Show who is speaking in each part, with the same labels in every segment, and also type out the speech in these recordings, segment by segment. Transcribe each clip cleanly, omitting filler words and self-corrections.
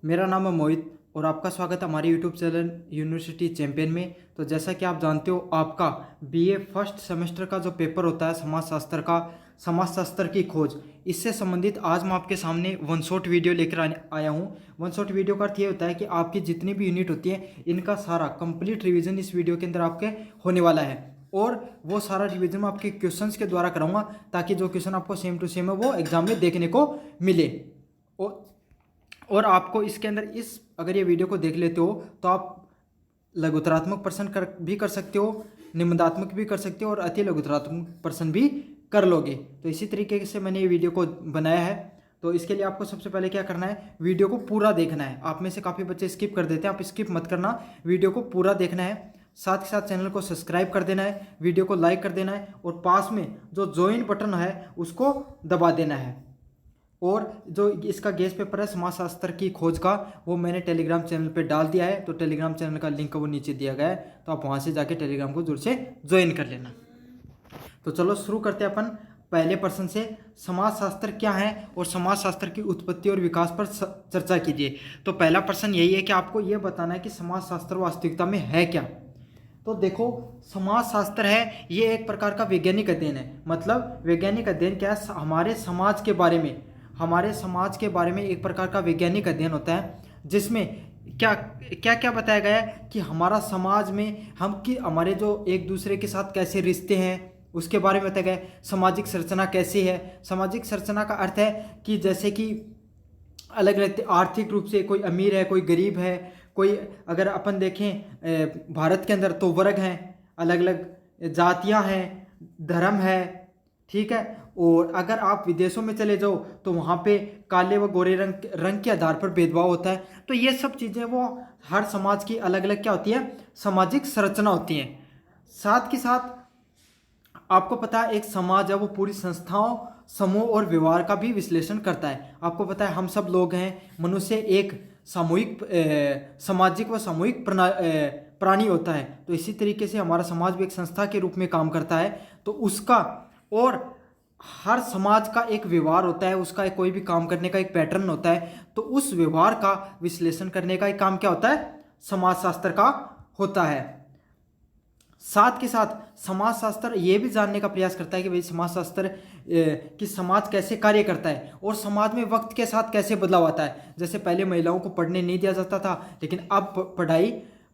Speaker 1: मेरा नाम है मोहित और आपका स्वागत है हमारे यूट्यूब चैनल यूनिवर्सिटी चैंपियन में। तो जैसा कि आप जानते हो, आपका बीए फर्स्ट सेमेस्टर का जो पेपर होता है समाजशास्त्र का, समाजशास्त्र की खोज, इससे संबंधित आज मैं आपके सामने वन शॉट वीडियो लेकर आया हूँ। वन शॉट वीडियो का अर्थ ये होता है कि आपकी जितनी भी यूनिट होती है इनका सारा कंप्लीट रिवीजन इस वीडियो के अंदर आपके होने वाला है। और वो सारा रिवीजन मैं आपके क्वेश्चंस के द्वारा कराऊंगा, ताकि जो क्वेश्चन आपको सेम टू सेम है वो एग्जाम में देखने को मिले। और आपको इसके अंदर अगर ये वीडियो को देख लेते हो तो आप लघुतरात्मक प्रश्न भी कर सकते हो, निबंधात्मक भी कर सकते हो और अति लघुतरात्मक प्रश्न भी कर लोगे। तो इसी तरीके से मैंने ये वीडियो को बनाया है। तो इसके लिए आपको सबसे पहले क्या करना है, वीडियो को पूरा देखना है। आप में से काफ़ी बच्चे स्किप कर देते हैं, आप स्किप मत करना, वीडियो को पूरा देखना है। साथ ही साथ चैनल को सब्सक्राइब कर देना है, वीडियो को लाइक कर देना है और पास में जो ज्वाइन बटन है उसको दबा देना है। और जो इसका गेस्ट पेपर है समाजशास्त्र की खोज का, वो मैंने टेलीग्राम चैनल पे डाल दिया है। तो टेलीग्राम चैनल का लिंक वो नीचे दिया गया है, तो आप वहाँ से जाके टेलीग्राम को जरूर से ज्वाइन कर लेना। तो चलो शुरू करते हैं अपन पहले प्रश्न से। समाजशास्त्र क्या है और समाजशास्त्र की उत्पत्ति और विकास पर चर्चा कीजिए। तो पहला प्रश्न यही है कि आपको ये बताना है कि समाजशास्त्र वास्तविकता में है क्या। तो देखो, समाजशास्त्र है ये एक प्रकार का वैज्ञानिक अध्ययन है। मतलब वैज्ञानिक अध्ययन क्या है, हमारे समाज के बारे में, हमारे समाज के बारे में एक प्रकार का वैज्ञानिक अध्ययन होता है, जिसमें क्या क्या क्या बताया गया है कि हमारा समाज में हमारे जो एक दूसरे के साथ कैसे रिश्ते हैं उसके बारे में बताया गया है। सामाजिक संरचना कैसी है, सामाजिक संरचना का अर्थ है कि जैसे कि अलग अलग आर्थिक रूप से कोई अमीर है, कोई गरीब है, कोई अगर अपन देखें भारत के अंदर तो वर्ग हैं, अलग अलग जातियां हैं, धर्म है, ठीक है। और अगर आप विदेशों में चले जाओ तो वहाँ पे काले व गोरे रंग के आधार पर भेदभाव होता है। तो ये सब चीज़ें वो हर समाज की अलग अलग क्या होती है, सामाजिक संरचना होती हैं। साथ के साथ आपको पता है एक समाज है वो पूरी संस्थाओं, समूह और व्यवहार का भी विश्लेषण करता है। आपको पता है हम सब लोग हैं, मनुष्य एक सामूहिक सामाजिक व सामूहिक प्राणी होता है। तो इसी तरीके से हमारा समाज भी एक संस्था के रूप में काम करता है। तो उसका और हर समाज का एक व्यवहार होता है, उसका कोई भी काम करने का एक पैटर्न होता है। तो उस व्यवहार का विश्लेषण करने का एक काम क्या होता है, समाजशास्त्र का होता है। साथ के साथ समाजशास्त्र ये भी जानने का प्रयास करता है कि भाई समाजशास्त्र कि समाज कैसे कार्य करता है और समाज में वक्त के साथ कैसे बदलाव आता है। जैसे पहले महिलाओं को पढ़ने नहीं दिया जाता था, लेकिन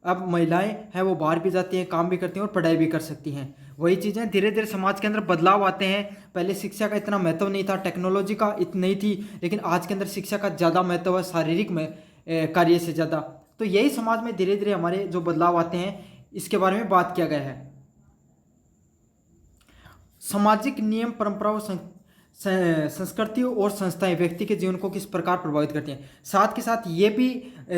Speaker 1: अब महिलाएं हैं वो बाहर भी जाती हैं, काम भी करती हैं और पढ़ाई भी कर सकती हैं। वही चीज़ें धीरे धीरे समाज के अंदर बदलाव आते हैं। पहले शिक्षा का इतना महत्व नहीं था, टेक्नोलॉजी का इतना नहीं थी, लेकिन आज के अंदर शिक्षा का ज़्यादा महत्व है, शारीरिक में कार्य से ज़्यादा। तो यही समाज में धीरे धीरे हमारे जो बदलाव आते हैं इसके बारे में बात किया गया है। सामाजिक नियम, परंपराओं, संस्कृतियों और संस्थाएं व्यक्ति के जीवन को किस प्रकार प्रभावित करती हैं। साथ के साथ ये भी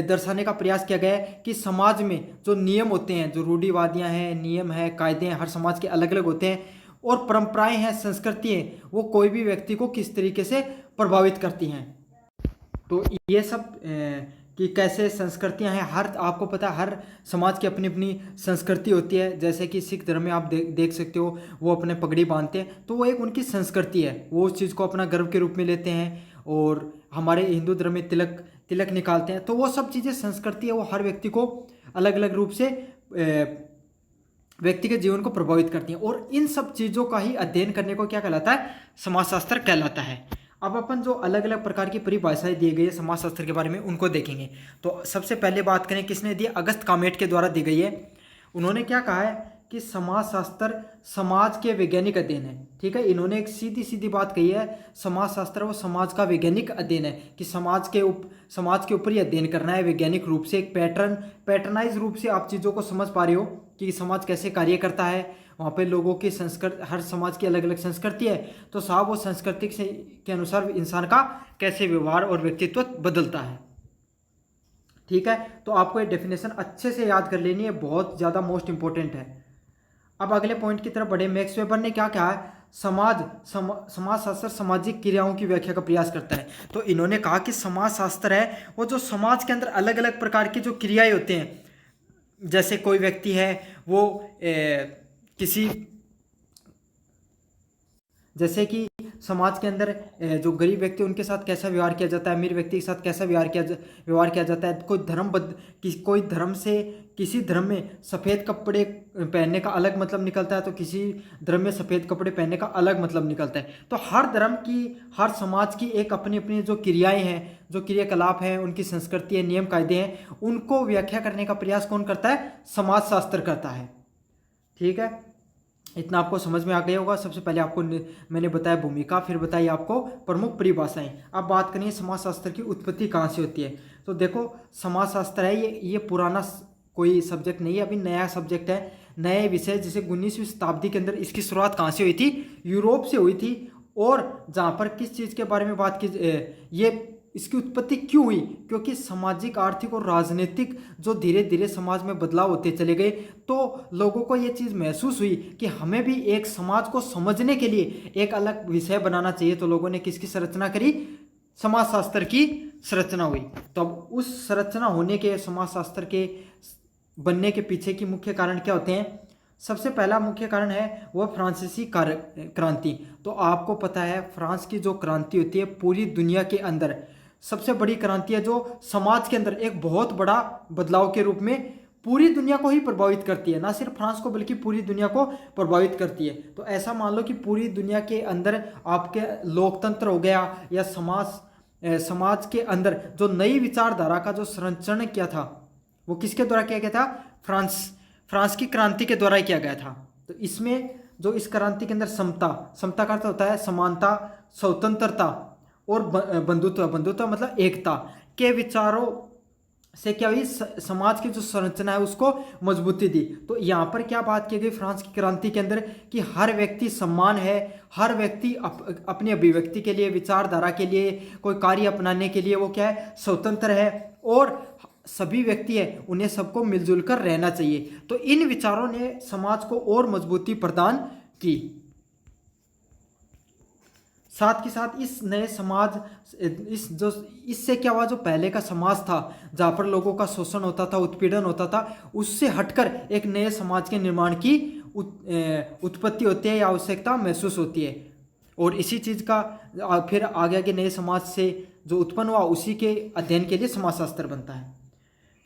Speaker 1: दर्शाने का प्रयास किया गया है कि समाज में जो नियम होते हैं, जो रूढ़िवादियां हैं, नियम हैं, कायदे हैं, हर समाज के अलग अलग होते हैं। और परंपराएं हैं, संस्कृति हैं, वो कोई भी व्यक्ति को किस तरीके से प्रभावित करती हैं। तो ये सब कि कैसे संस्कृतियां हैं, आपको पता है हर समाज की अपनी अपनी संस्कृति होती है। जैसे कि सिख धर्म में आप देख सकते हो, वो अपने पगड़ी बांधते हैं, तो वो एक उनकी संस्कृति है, वो उस चीज़ को अपना गर्व के रूप में लेते हैं। और हमारे हिंदू धर्म में तिलक निकालते हैं। तो वो सब चीज़ें संस्कृति है, वो हर व्यक्ति को अलग अलग रूप से व्यक्ति के जीवन को प्रभावित करती हैं। और इन सब चीज़ों का ही अध्ययन करने को क्या कहलाता है, समाजशास्त्र कहलाता है। अब अपन जो अलग अलग प्रकार की परिभाषाएं दी गई है समाजशास्त्र के बारे में उनको देखेंगे। तो सबसे पहले बात करें किसने दी, अगस्त कामेट के द्वारा दी गई है। उन्होंने क्या कहा है कि समाजशास्त्र समाज के वैज्ञानिक अध्ययन है। ठीक है, इन्होंने एक सीधी सीधी बात कही है, समाजशास्त्र वो समाज का वैज्ञानिक अध्ययन है कि समाज के ऊपर ही अध्ययन करना है वैज्ञानिक रूप से, एक पैटर्नाइज रूप से आप चीज़ों को समझ पा रहे हो कि समाज कैसे कार्य करता है। वहाँ पे लोगों की संस्कृति, हर समाज की अलग अलग संस्कृति है, तो साहब वो संस्कृति के अनुसार इंसान का कैसे व्यवहार और व्यक्तित्व बदलता है। ठीक है, तो आपको ये डेफिनेशन अच्छे से याद कर लेनी है, बहुत ज़्यादा मोस्ट इंपॉर्टेंट है। अब अगले पॉइंट की तरफ बढ़े। मैक्स वेबर ने क्या कहा है, समाजशास्त्र सामाजिक क्रियाओं की व्याख्या का प्रयास करता है। तो इन्होंने कहा कि समाजशास्त्र है वो जो समाज के अंदर अलग अलग प्रकार की जो क्रियाएं होते हैं, जैसे कोई व्यक्ति है वो किसी जैसे कि समाज के अंदर जो गरीब व्यक्ति उनके साथ कैसा व्यवहार किया जाता है, अमीर व्यक्ति के साथ कैसा व्यवहार किया जाता है। कोई धर्म से किसी धर्म में सफ़ेद कपड़े पहनने का अलग मतलब निकलता है, तो किसी धर्म में सफ़ेद कपड़े पहनने का अलग मतलब निकलता है। तो हर धर्म की, हर समाज की एक अपनी अपनी जो क्रियाएं हैं, जो क्रियाकलाप हैं, उनकी संस्कृति है, नियम कायदे हैं, उनको व्याख्या करने का प्रयास कौन करता है? समाजशास्त्र करता है। ठीक है, इतना आपको समझ में आ गया होगा। सबसे पहले आपको मैंने बताया भूमिका, फिर बताई आपको प्रमुख परिभाषाएं। अब बात करेंगे समाजशास्त्र की उत्पत्ति कहाँ से होती है। तो देखो, समाजशास्त्र है ये पुराना कोई सब्जेक्ट नहीं है, अभी नया सब्जेक्ट है, नए विषय। जैसे 19वीं शताब्दी के अंदर इसकी शुरुआत कहाँ से हुई थी? यूरोप से हुई थी। और जहाँ पर किस चीज़ के बारे में बात की, ये इसकी उत्पत्ति क्यों हुई? क्योंकि सामाजिक, आर्थिक और राजनीतिक जो धीरे धीरे समाज में बदलाव होते चले गए, तो लोगों को ये चीज़ महसूस हुई कि हमें भी एक समाज को समझने के लिए एक अलग विषय बनाना चाहिए। तो लोगों ने किसकी संरचना करी? समाजशास्त्र की संरचना हुई। तो अब उस संरचना होने के, समाजशास्त्र के बनने के पीछे की मुख्य कारण क्या होते हैं? सबसे पहला मुख्य कारण है वह फ्रांसीसी क्रांति। तो आपको पता है, फ्रांस की जो क्रांति होती है पूरी दुनिया के अंदर सबसे बड़ी क्रांति है, जो समाज के अंदर एक बहुत बड़ा बदलाव के रूप में पूरी दुनिया को ही प्रभावित करती है। ना सिर्फ फ्रांस को बल्कि पूरी दुनिया को प्रभावित करती है। तो ऐसा मान लो कि पूरी दुनिया के अंदर आपके लोकतंत्र हो गया, या समाज के अंदर जो नई विचारधारा का जो संरचना किया था, वो किसके द्वारा किया गया था? फ्रांस की क्रांति के द्वारा किया गया था। तो इसमें जो इस क्रांति के अंदर समता का अर्थ होता है समानता, स्वतंत्रता और बंधुत्व मतलब एकता के विचारों से क्या हुई? समाज की जो संरचना है उसको मजबूती दी। तो यहाँ पर क्या बात की गई फ्रांस की क्रांति के अंदर? कि हर व्यक्ति समान है, हर व्यक्ति अपनी अभिव्यक्ति के लिए, विचारधारा के लिए, कोई कार्य अपनाने के लिए वो क्या है? स्वतंत्र है। और सभी व्यक्ति है, उन्हें सबको मिलजुल कर रहना चाहिए। तो इन विचारों ने समाज को और मजबूती प्रदान की। साथ ही साथ इस नए समाज, इससे क्या हुआ? जो पहले का समाज था जहाँ पर लोगों का शोषण होता था, उत्पीड़न होता था, उससे हटकर एक नए समाज के निर्माण की उत्पत्ति होती है या आवश्यकता महसूस होती है। और इसी चीज़ का फिर आगे आगे नए समाज से जो उत्पन्न हुआ, उसी के अध्ययन के लिए समाजशास्त्र बनता है।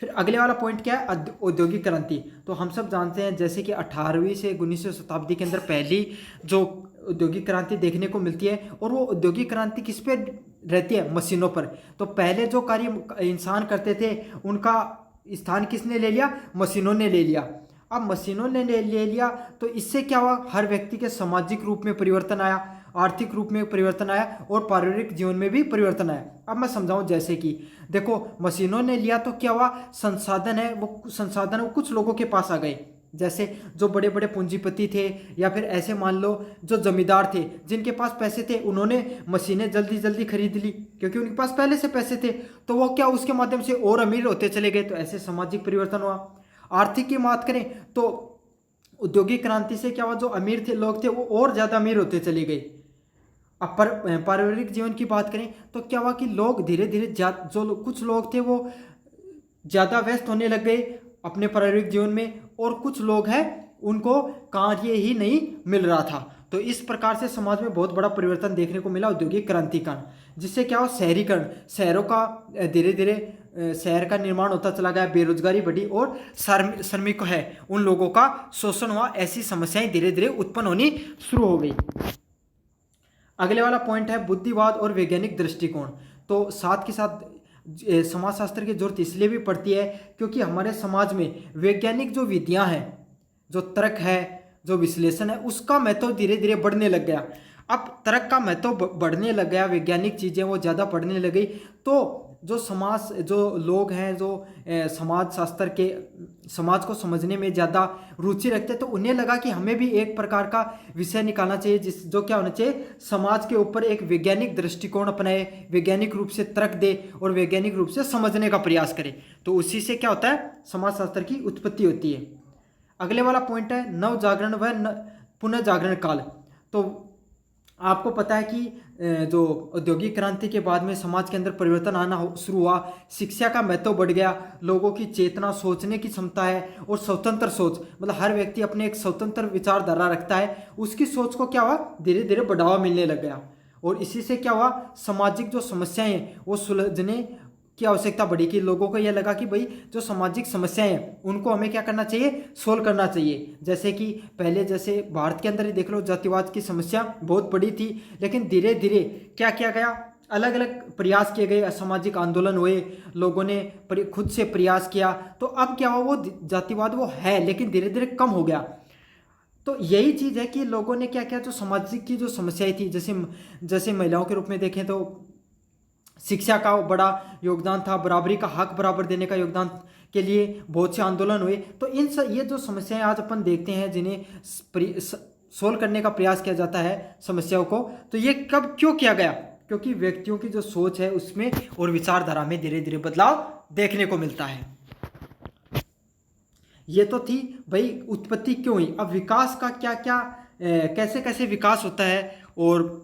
Speaker 1: फिर अगले वाला पॉइंट क्या है? औद्योगिक क्रांति। तो हम सब जानते हैं जैसे कि 18वीं से 19वीं शताब्दी के अंदर पहली जो औद्योगिक क्रांति देखने को मिलती है, और वो औद्योगिक क्रांति किस पे रहती है? मशीनों पर। तो पहले जो कार्य इंसान करते थे उनका स्थान किसने ले लिया? मशीनों ने ले लिया। अब मशीनों ने ले लिया तो इससे क्या हुआ? हर व्यक्ति के सामाजिक रूप में परिवर्तन आया, आर्थिक रूप में परिवर्तन आया, और पारिवारिक जीवन में भी परिवर्तन आया। अब मैं समझाऊं, जैसे कि देखो, मशीनों ने लिया तो क्या हुआ? संसाधन वो कुछ लोगों के पास आ गए। जैसे जो बड़े बड़े पूंजीपति थे, या फिर ऐसे मान लो जो जमींदार थे, जिनके पास पैसे थे, उन्होंने मशीनें जल्दी जल्दी खरीद ली क्योंकि उनके पास पहले से पैसे थे। तो वो क्या, उसके माध्यम से और अमीर होते चले गए। तो ऐसे सामाजिक परिवर्तन हुआ। आर्थिक की बात करें तो औद्योगिक क्रांति से क्या हुआ? जो अमीर थे लोग थे वो और ज़्यादा अमीर होते चले गए। अब पारिवारिक जीवन की बात करें तो क्या हुआ कि लोग धीरे धीरे कुछ लोग थे वो ज़्यादा व्यस्त होने लग गए अपने पारिवारिक जीवन में, और कुछ लोग हैं उनको कार्य ही नहीं मिल रहा था। तो इस प्रकार से समाज में बहुत बड़ा परिवर्तन देखने को मिला औद्योगिक क्रांति का, जिससे क्या हो? शहरीकरण, शहरों का धीरे धीरे शहर का निर्माण होता चला गया, बेरोजगारी बढ़ी, और श्रमिक है उन लोगों का शोषण हुआ। ऐसी समस्याएं धीरे धीरे उत्पन्न होनी शुरू हो गई। अगले वाला पॉइंट है बुद्धिवाद और वैज्ञानिक दृष्टिकोण। तो साथ के साथ समाजशास्त्र की जरूरत इसलिए भी पड़ती है क्योंकि हमारे समाज में वैज्ञानिक जो विधियां हैं, जो तर्क है, जो विश्लेषण है, उसका महत्व धीरे धीरे बढ़ने लग गया। अब तर्क का महत्व बढ़ने लग गया, वैज्ञानिक चीज़ें वो ज़्यादा बढ़ने लग गई। तो जो लोग हैं जो समाज को समझने में ज़्यादा रुचि रखते हैं, तो उन्हें लगा कि हमें भी एक प्रकार का विषय निकालना चाहिए जो क्या होना चाहिए? समाज के ऊपर एक वैज्ञानिक दृष्टिकोण अपनाए, वैज्ञानिक रूप से तर्क दे और वैज्ञानिक रूप से समझने का प्रयास करे। तो उसी से क्या होता है? समाजशास्त्र की उत्पत्ति होती है। अगले वाला पॉइंट है नव जागरण व पुनः जागरण काल। तो आपको पता है कि जो औद्योगिक क्रांति के बाद में समाज के अंदर परिवर्तन आना शुरू हुआ, शिक्षा का महत्व बढ़ गया, लोगों की चेतना, सोचने की क्षमता है और स्वतंत्र सोच, मतलब हर व्यक्ति अपने एक स्वतंत्र विचारधारा रखता है, उसकी सोच को क्या हुआ, धीरे धीरे बढ़ावा मिलने लग गया। और इसी से क्या हुआ, सामाजिक जो समस्याएं हैं वो सुलझने की आवश्यकता बढ़ी, कि लोगों को यह लगा कि भाई जो सामाजिक समस्याएं हैं उनको हमें क्या करना चाहिए, सोल्व करना चाहिए। जैसे कि पहले जैसे भारत के अंदर ही देख लो, जातिवाद की समस्या बहुत बड़ी थी, लेकिन धीरे धीरे क्या किया गया, अलग अलग प्रयास किए गए, सामाजिक आंदोलन हुए, लोगों ने खुद से प्रयास किया, तो अब क्या हुआ, वो जातिवाद वो है लेकिन धीरे धीरे कम हो गया। तो यही चीज़ है कि लोगों ने क्या किया, जो सामाजिक की जो समस्याएं थी, जैसे जैसे महिलाओं के रूप में देखें तो शिक्षा का बड़ा योगदान था, बराबरी का हक बराबर देने का योगदान के लिए बहुत से आंदोलन हुए। तो ये जो समस्याएं आज अपन देखते हैं, जिन्हें सोल्व करने का प्रयास किया जाता है समस्याओं को, तो ये कब क्यों किया गया, क्योंकि व्यक्तियों की जो सोच है उसमें और विचारधारा में धीरे धीरे बदलाव देखने को मिलता है। ये तो थी भाई उत्पत्ति क्यों हुई। अब विकास का क्या क्या, कैसे कैसे विकास होता है, और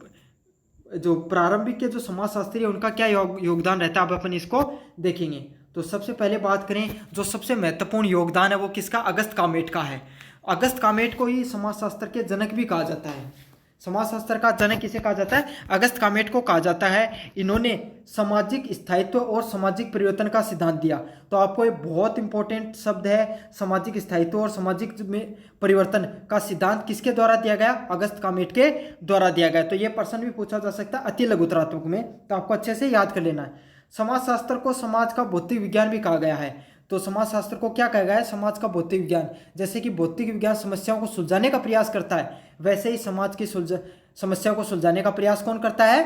Speaker 1: जो प्रारंभिक के जो समाजशास्त्री है उनका क्या योगदान रहता है, अब अपन इसको देखेंगे। तो सबसे पहले बात करें, जो सबसे महत्वपूर्ण योगदान है वो किसका, अगस्त कामेट का है। अगस्त कामेट को ही समाजशास्त्र के जनक भी कहा जाता है। समाजशास्त्र का जनक किसे कहा जाता है, अगस्त कामेट को कहा जाता है। इन्होंने सामाजिक स्थायित्व और सामाजिक परिवर्तन का सिद्धांत दिया। तो आपको ये बहुत इंपॉर्टेंट शब्द है, सामाजिक स्थायित्व और सामाजिक में परिवर्तन का सिद्धांत किसके द्वारा दिया गया, अगस्त कामेट के द्वारा दिया गया। तो ये प्रश्न भी पूछा जा सकता है अति लघुतरात्मक में, तो आपको अच्छे से याद कर लेना है। समाजशास्त्र को समाज का भौतिक विज्ञान भी कहा गया है। तो समाजशास्त्र को क्या कहा गया है, समाज का भौतिक विज्ञान। जैसे कि भौतिक विज्ञान समस्याओं को सुलझाने का प्रयास करता है, वैसे ही समाज की समस्याओं को सुलझाने का प्रयास कौन करता है,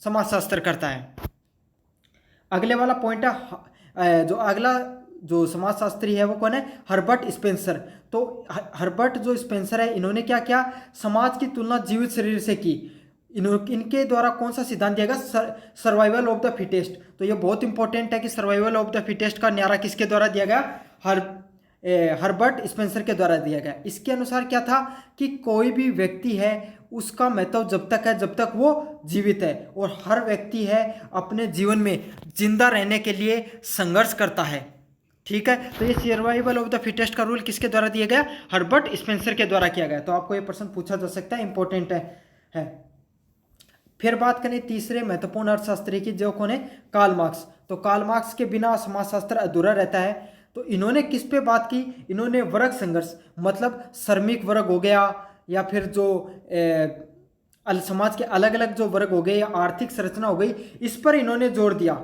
Speaker 1: समाजशास्त्र करता है। अगले वाला पॉइंट है, जो अगला जो समाजशास्त्री है वो कौन है, हर्बर्ट स्पेंसर। तो हर्बर्ट जो स्पेंसर है, इन्होंने क्या किया, समाज की तुलना जीवित शरीर से की। इनके द्वारा कौन सा सिद्धांत दिया गया, सर्वाइवल ऑफ द फिटेस्ट। तो ये बहुत इंपॉर्टेंट है कि सर्वाइवल ऑफ द फिटेस्ट का न्यारा किसके द्वारा दिया गया, हर्बर्ट स्पेंसर के द्वारा दिया गया। इसके अनुसार क्या था कि कोई भी व्यक्ति है उसका महत्व जब तक है जब तक वो जीवित है, और हर व्यक्ति है अपने जीवन में जिंदा रहने के लिए संघर्ष करता है। ठीक है, तो ये सर्वाइवल ऑफ द फिटेस्ट का रूल किसके द्वारा दिया गया, हर्बर्ट स्पेंसर के द्वारा किया गया। तो आपको ये प्रश्न पूछा जा सकता है, इंपॉर्टेंट है। फिर बात करें तीसरे महत्वपूर्ण अर्थशास्त्री की, जो कौन है, कार्ल मार्क्स। तो कार्ल मार्क्स के बिना समाजशास्त्र अधूरा रहता है। तो इन्होंने किस पे बात की, इन्होंने वर्ग संघर्ष, मतलब श्रमिक वर्ग हो गया, या फिर जो समाज के अलग अलग जो वर्ग हो गए या आर्थिक संरचना हो गई, इस पर इन्होंने जोर दिया।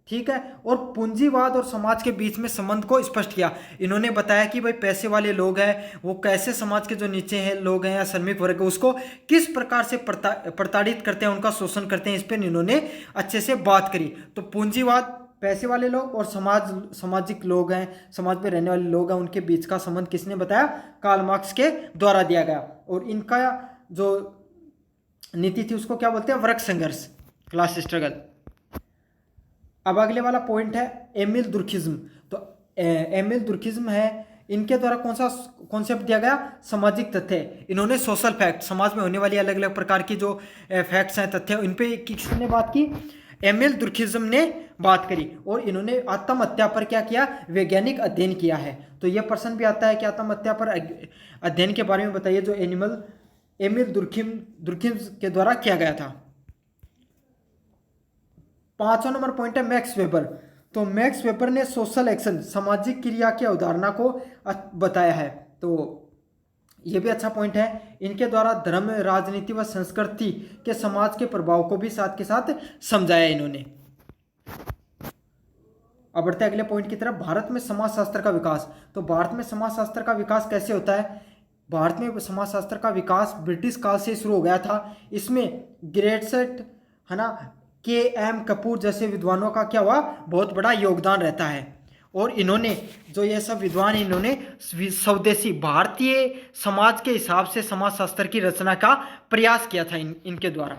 Speaker 1: ठीक है, और पूंजीवाद और समाज के बीच में संबंध को स्पष्ट किया। इन्होंने बताया कि भाई पैसे वाले लोग हैं वो कैसे समाज के जो नीचे हैं लोग हैं या श्रमिक वर्ग है उसको किस प्रकार से प्रताड़ित करते हैं, उनका शोषण करते हैं, इस पर इन्होंने अच्छे से बात करी। तो पूंजीवाद, पैसे वाले लोग और सामाजिक लोग हैं, समाज में रहने वाले लोग हैं, उनके बीच का संबंध किसने बताया, कार्ल मार्क्स के द्वारा दिया गया। और इनका जो नीति थी उसको क्या बोलते हैं, वर्ग संघर्ष, क्लास स्ट्रगल। अब अगले वाला पॉइंट है एमिल दुर्खिज्म। तो एमिल दुर्खिज्म है, इनके द्वारा कौन सा कॉन्सेप्ट दिया गया, सामाजिक तथ्य। इन्होंने सोशल फैक्ट, समाज में होने वाली अलग अलग प्रकार की जो फैक्ट्स हैं, तथ्य, इन पे किसने बात की, एमिल दुर्खिज्म ने बात करी। और इन्होंने आत्महत्या पर क्या किया, वैज्ञानिक अध्ययन किया है। तो यह प्रश्न भी आता है कि आत्महत्या पर अध्ययन के बारे में बताइए, जो एमिल दुर्खिज्म के द्वारा किया गया था। 5वां नंबर पॉइंट है मैक्स वेबर। तो मैक्स वेबर ने सोशल एक्शन, सामाजिक क्रिया की अवधारणा को बताया है। तो ये भी अच्छा पॉइंट है। इनके द्वारा धर्म, राजनीति व संस्कृति के समाज के प्रभाव को भी साथ के साथ समझाया इन्होंने। अब बढ़ते अगले पॉइंट की तरफ, भारत में समाजशास्त्र का विकास। तो भारत में समाजशास्त्र का विकास कैसे होता है, भारत में समाजशास्त्र का विकास ब्रिटिश काल से शुरू हो गया था। इसमें ग्रेटसेट है ना, के.एम. कपूर जैसे विद्वानों का क्या हुआ, बहुत बड़ा योगदान रहता है। और इन्होंने जो ये सब विद्वान, इन्होंने स्वदेशी भारतीय समाज के हिसाब से समाजशास्त्र की रचना का प्रयास किया था इनके द्वारा।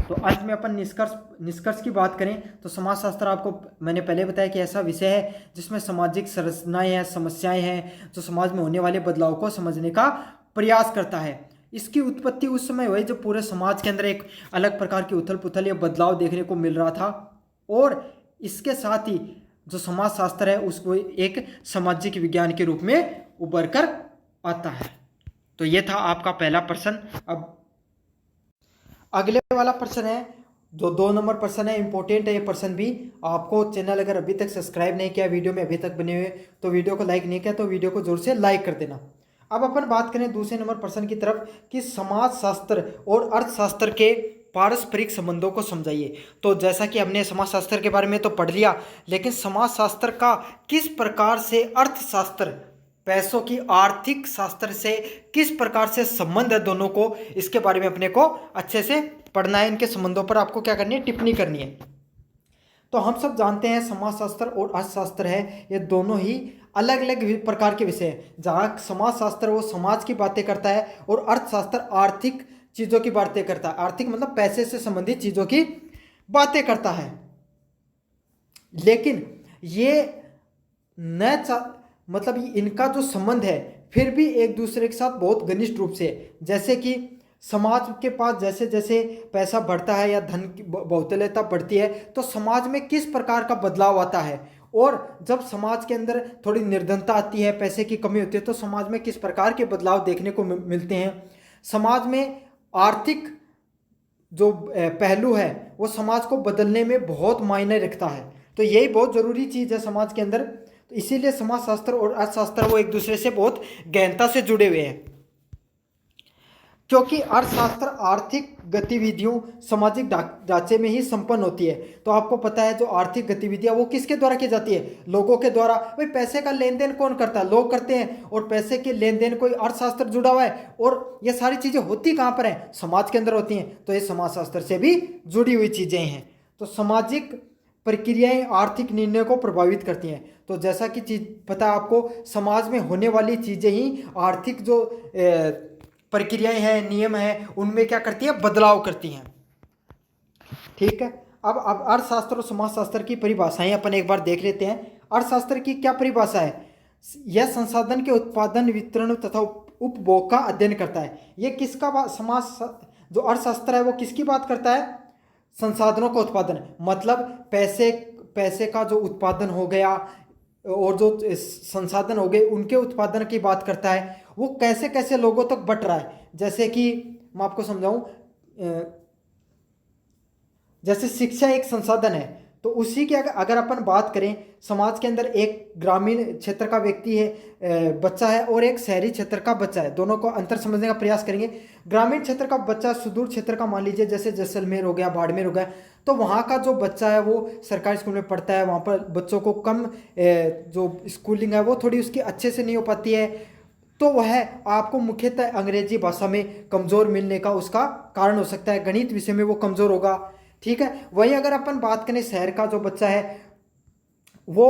Speaker 1: तो अंत में अपन निष्कर्ष की बात करें तो समाजशास्त्र, आपको मैंने पहले बताया कि ऐसा विषय है जिसमें सामाजिक संरचनाएं हैं, समस्याएं हैं, जो समाज में होने वाले बदलाव को समझने का प्रयास करता है। इसकी उत्पत्ति उस समय हुई जब पूरे समाज के अंदर एक अलग प्रकार की उथल पुथल या बदलाव देखने को मिल रहा था, और इसके साथ ही जो समाज शास्त्र है उसको एक सामाजिक विज्ञान के रूप में उभर कर आता है। तो ये था आपका पहला प्रश्न। अब अगले वाला प्रश्न है जो 2 नंबर प्रश्न है, इंपॉर्टेंट है ये प्रश्न भी। आपको चैनल अगर अभी तक सब्सक्राइब नहीं किया, वीडियो में अभी तक बने हुए तो वीडियो को लाइक नहीं किया तो वीडियो को जोर से लाइक कर देना। अब अपन बात करें दूसरे नंबर प्रश्न की तरफ कि समाजशास्त्र और अर्थशास्त्र के पारस्परिक संबंधों को समझाइए। तो जैसा कि हमने समाजशास्त्र के बारे में तो पढ़ लिया, लेकिन समाजशास्त्र का किस प्रकार से अर्थशास्त्र, पैसों की आर्थिक शास्त्र से किस प्रकार से संबंध है दोनों को, इसके बारे में अपने को अच्छे से पढ़ना है। इनके संबंधों पर आपको क्या करनी है, टिप्पणी करनी है। तो हम सब जानते हैं समाजशास्त्र और अर्थशास्त्र है, ये दोनों ही अलग अलग प्रकार के विषय हैं। जहाँ समाजशास्त्र वो समाज की बातें करता है और अर्थशास्त्र आर्थिक चीज़ों की बातें करता है। आर्थिक मतलब पैसे से संबंधित चीज़ों की बातें करता है। लेकिन ये मतलब इनका जो संबंध है फिर भी एक दूसरे के साथ बहुत घनिष्ठ रूप से है। जैसे कि समाज के पास जैसे जैसे पैसा बढ़ता है या धन की बहुतायता बढ़ती है तो समाज में किस प्रकार का बदलाव आता है, और जब समाज के अंदर थोड़ी निर्धनता आती है, पैसे की कमी होती है, तो समाज में किस प्रकार के बदलाव देखने को मिलते हैं। समाज में आर्थिक जो पहलू है वो समाज को बदलने में बहुत मायने रखता है। तो यही बहुत ज़रूरी चीज़ है समाज के अंदर। तो इसीलिए समाजशास्त्र और अर्थशास्त्र वो एक दूसरे से बहुत गहनता से जुड़े हुए हैं, क्योंकि अर्थशास्त्र आर्थिक गतिविधियों सामाजिक ढांचे में ही संपन्न होती है। तो आपको पता है जो आर्थिक गतिविधियां वो किसके द्वारा की जाती है, लोगों के द्वारा। भाई पैसे का लेन देन कौन करता है, लोग करते हैं, और पैसे के लेन देन कोई अर्थशास्त्र जुड़ा हुआ है, और ये सारी चीजें होती कहाँ पर है, समाज के अंदर होती हैं। तो ये समाजशास्त्र से भी जुड़ी हुई चीजें हैं। तो सामाजिक प्रक्रियाएं आर्थिक निर्णय को प्रभावित करती हैं। तो जैसा कि चीज पता है आपको, समाज में होने वाली चीजें ही आर्थिक जो प्रक्रियाएं हैं, नियम हैं, उनमें क्या करती है, बदलाव करती हैं। ठीक है। अब अर्थशास्त्र और समाजशास्त्र की परिभाषाएं अपन एक बार देख लेते हैं। अर्थशास्त्र की क्या परिभाषा है, यह संसाधन के उत्पादन, वितरण तथा उपभोग का अध्ययन करता है। ये किसका जो अर्थशास्त्र है वो किसकी बात करता है, संसाधनों का उत्पादन, मतलब पैसे का जो उत्पादन हो गया और जो संसाधन हो गए उनके उत्पादन की बात करता है। वो कैसे कैसे लोगों तक बट रहा है। जैसे कि मैं आपको समझाऊं, जैसे शिक्षा एक संसाधन है, तो उसी की अगर अपन बात करें, समाज के अंदर एक ग्रामीण क्षेत्र का व्यक्ति है, बच्चा है, और एक शहरी क्षेत्र का बच्चा है, दोनों को अंतर समझने का प्रयास करेंगे। ग्रामीण क्षेत्र का बच्चा सुदूर क्षेत्र का, मान लीजिए जैसे जैसलमेर हो गया, बाड़मेर हो गया, तो वहाँ का जो बच्चा है वो सरकारी स्कूल में पढ़ता है। वहाँ पर बच्चों को कम जो स्कूलिंग है वो थोड़ी उसकी अच्छे से नहीं हो पाती है, तो वह आपको मुख्यतः अंग्रेजी भाषा में कमज़ोर मिलने का उसका कारण हो सकता है। गणित विषय में वो कमज़ोर होगा। ठीक है। वहीं अगर अपन बात करें शहर का जो बच्चा है वो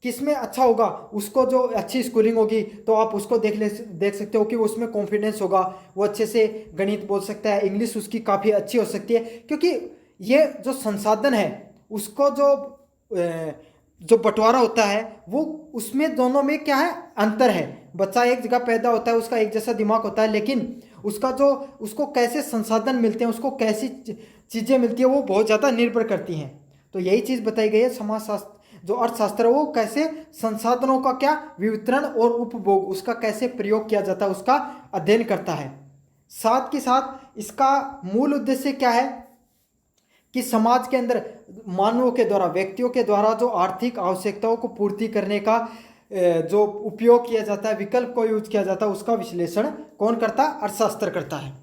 Speaker 1: किस में अच्छा होगा, उसको जो अच्छी स्कूलिंग होगी तो आप उसको देख सकते हो कि उसमें कॉन्फिडेंस होगा, वो अच्छे से गणित बोल सकता है, इंग्लिश उसकी काफ़ी अच्छी हो सकती है, क्योंकि ये जो संसाधन है उसको जो बंटवारा होता है वो उसमें दोनों में क्या है, अंतर है। बच्चा एक जगह पैदा होता है, उसका एक जैसा दिमाग होता है, लेकिन उसको कैसे संसाधन मिलते हैं, उसको कैसी चीज़ें मिलती है, वो बहुत ज़्यादा निर्भर करती हैं। तो यही चीज़ बताई गई है। समाजशास्त्र जो अर्थशास्त्र है वो कैसे संसाधनों का क्या वितरण और उपभोग, उसका कैसे प्रयोग किया जाता है, उसका अध्ययन करता है। साथ के साथ इसका मूल उद्देश्य क्या है कि समाज के अंदर मानवों के द्वारा, व्यक्तियों के द्वारा जो आर्थिक आवश्यकताओं को पूर्ति करने का जो उपयोग किया जाता है, विकल्प को यूज किया जाता है, उसका विश्लेषण कौन करता है, अर्थशास्त्र करता है।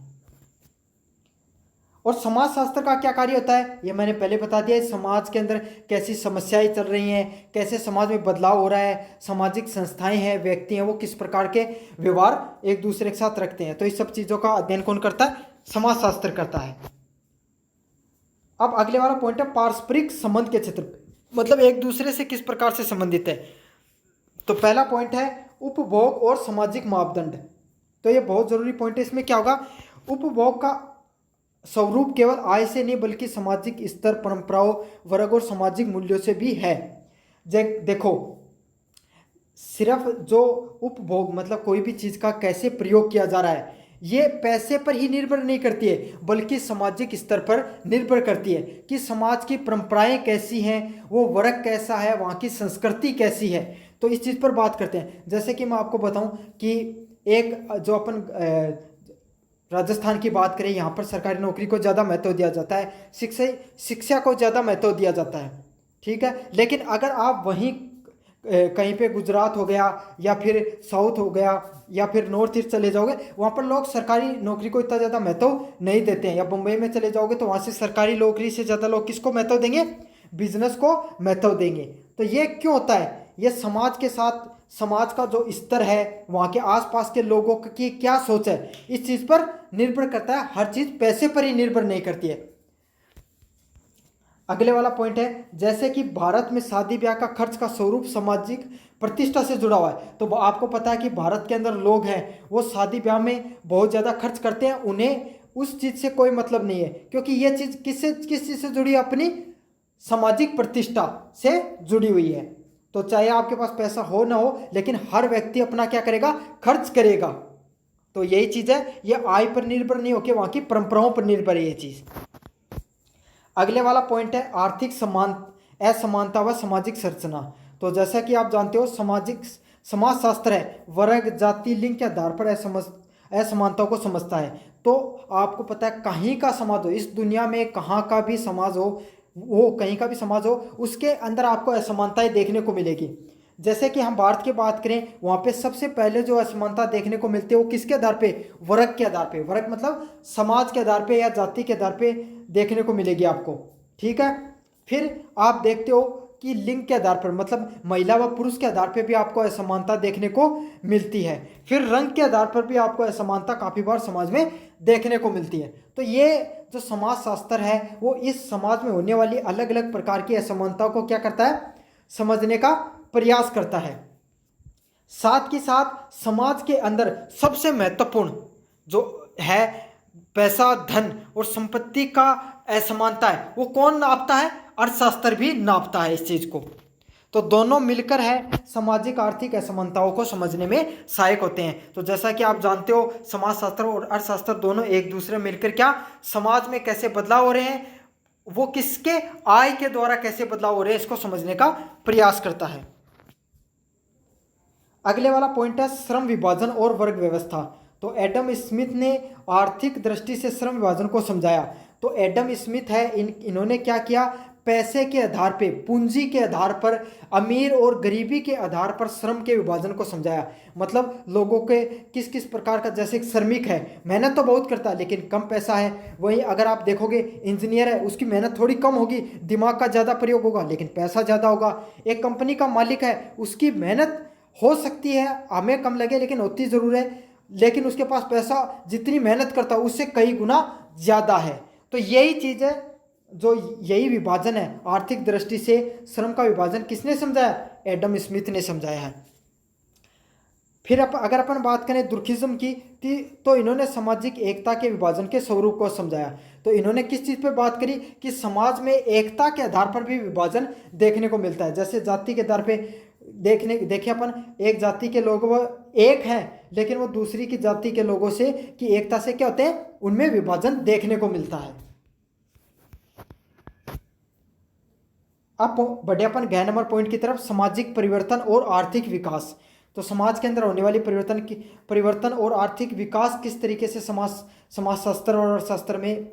Speaker 1: और समाजशास्त्र का क्या कार्य होता है, ये मैंने पहले बता दिया। समाज के अंदर कैसी समस्याएं चल रही हैं, कैसे समाज में बदलाव हो रहा है, सामाजिक संस्थाएं हैं, व्यक्ति हैं, वो किस प्रकार के व्यवहार एक दूसरे के साथ रखते हैं। तो इस सब चीज़ों का अध्ययन कौन करता है, समाजशास्त्र करता है। अब अगले वाला पॉइंट है पारस्परिक संबंध के क्षेत्र, मतलब एक दूसरे से किस प्रकार से संबंधित है। तो पहला पॉइंट है उपभोग और सामाजिक मापदंड। तो ये बहुत जरूरी पॉइंट है। इसमें क्या होगा, उपभोग का स्वरूप केवल आय से नहीं बल्कि सामाजिक स्तर, परंपराओं, वर्ग और सामाजिक मूल्यों से भी है। देखो, सिर्फ जो उपभोग मतलब कोई भी चीज़ का कैसे प्रयोग किया जा रहा है, ये पैसे पर ही निर्भर नहीं करती है बल्कि सामाजिक स्तर पर निर्भर करती है कि समाज की परंपराएं कैसी हैं, वो वर्ग कैसा है, वहाँ की संस्कृति कैसी है। तो इस चीज़ पर बात करते हैं। जैसे कि मैं आपको बताऊं कि एक जो अपन राजस्थान की बात करें, यहाँ पर सरकारी नौकरी को ज़्यादा महत्व दिया जाता है, शिक्षा को ज़्यादा महत्व दिया जाता है, ठीक है। लेकिन अगर आप वहीं कहीं पे गुजरात हो गया या फिर साउथ हो गया या फिर नॉर्थ ईस्ट चले जाओगे, वहाँ पर लोग सरकारी नौकरी को इतना ज़्यादा महत्व नहीं देते हैं। या मुंबई में चले जाओगे तो वहाँ से सरकारी नौकरी से ज़्यादा लोग किसको महत्व देंगे, बिजनेस को महत्व देंगे। तो ये क्यों होता है, ये समाज के साथ समाज का जो स्तर है, वहाँ के आसपास के लोगों की क्या सोच है, इस चीज़ पर निर्भर करता है। हर चीज़ पैसे पर ही निर्भर नहीं करती है। अगले वाला पॉइंट है, जैसे कि भारत में शादी ब्याह का खर्च का स्वरूप सामाजिक प्रतिष्ठा से जुड़ा हुआ है। तो आपको पता है कि भारत के अंदर लोग हैं वो शादी ब्याह में बहुत ज़्यादा खर्च करते हैं, उन्हें उस चीज़ से कोई मतलब नहीं है, क्योंकि ये चीज़ किस चीज़ से जुड़ी है, अपनी सामाजिक प्रतिष्ठा से जुड़ी हुई है। तो चाहे आपके पास पैसा हो ना हो, लेकिन हर व्यक्ति अपना क्या करेगा, खर्च करेगा। तो यही चीज़ है, ये आय पर निर्भर नहीं होकर वहाँ की परंपराओं पर निर्भर है ये चीज़। अगले वाला पॉइंट है आर्थिक असमानता व सामाजिक संरचना। तो जैसा कि आप जानते हो समाजशास्त्र है वर्ग, जाति, लिंग के आधार पर असमानताओं को समझता है। तो आपको पता है कहीं का समाज हो, इस दुनिया में कहाँ का भी समाज हो, वो कहीं का भी समाज हो, उसके अंदर आपको असमानताएं देखने को मिलेगी। जैसे कि हम भारत की बात करें, वहाँ पे सबसे पहले जो असमानता देखने को मिलती है वो किसके आधार पे, वर्ग के आधार पे। वर्ग मतलब समाज के आधार पे या जाति के आधार पे देखने को मिलेगी आपको, ठीक है। फिर आप देखते हो कि लिंग के आधार पर, मतलब महिला व पुरुष के आधार पे भी आपको असमानता देखने को मिलती है। फिर रंग के आधार पर भी आपको असमानता काफ़ी बार समाज में देखने को मिलती है। तो ये जो समाजशास्त्र है वो इस समाज में होने वाली अलग अलग प्रकार की असमानताओं को क्या करता है, समझने का प्रयास करता है। साथ ही साथ समाज के अंदर सबसे महत्वपूर्ण जो है पैसा, धन और संपत्ति का असमानता है, वो कौन नापता है, अर्थशास्त्र भी नापता है इस चीज को। तो दोनों मिलकर है सामाजिक आर्थिक असमानताओं को समझने में सहायक होते हैं। तो जैसा कि आप जानते हो समाजशास्त्र और अर्थशास्त्र दोनों एक दूसरे मिलकर क्या समाज में कैसे बदलाव हो रहे हैं, वो किसके आय के द्वारा कैसे बदलाव हो रहे हैं, इसको समझने का प्रयास करता है। अगले वाला पॉइंट है श्रम विभाजन और वर्ग व्यवस्था। तो एडम स्मिथ ने आर्थिक दृष्टि से श्रम विभाजन को समझाया। तो एडम स्मिथ है, इन्होंने क्या किया, पैसे के आधार पे, पूंजी के आधार पर, अमीर और गरीबी के आधार पर श्रम के विभाजन को समझाया। मतलब लोगों के किस किस प्रकार का, जैसे एक श्रमिक है मेहनत तो बहुत करता है लेकिन कम पैसा है, वहीं अगर आप देखोगे इंजीनियर है उसकी मेहनत थोड़ी कम होगी, दिमाग का ज़्यादा प्रयोग होगा लेकिन पैसा ज़्यादा होगा। एक कंपनी का मालिक है उसकी मेहनत हो सकती है हमें कम लगे लेकिन होती ज़रूर है, लेकिन उसके पास पैसा जितनी मेहनत करता है उससे कई गुना ज़्यादा है। तो यही चीज़ है, जो यही विभाजन है आर्थिक दृष्टि से श्रम का विभाजन किसने समझाया, एडम स्मिथ ने समझाया है। फिर अगर अपन बात करें दुर्खिज्म की, तो इन्होंने सामाजिक एकता के विभाजन के स्वरूप को समझाया। तो इन्होंने किस चीज़ पर बात करी कि समाज में एकता के आधार पर भी विभाजन देखने को मिलता है। जैसे जाति के आधार पे देखिए अपन, एक जाति के लोग वो एक हैं लेकिन वो दूसरी की जाति के लोगों से की एकता से क्या होते हैं, उनमें विभाजन देखने को मिलता है। अब बढ़े अपन गहन नंबर पॉइंट की तरफ, सामाजिक परिवर्तन और आर्थिक विकास। तो समाज के अंदर होने वाली परिवर्तन और आर्थिक विकास किस तरीके से समाजशास्त्र और अर्थशास्त्र में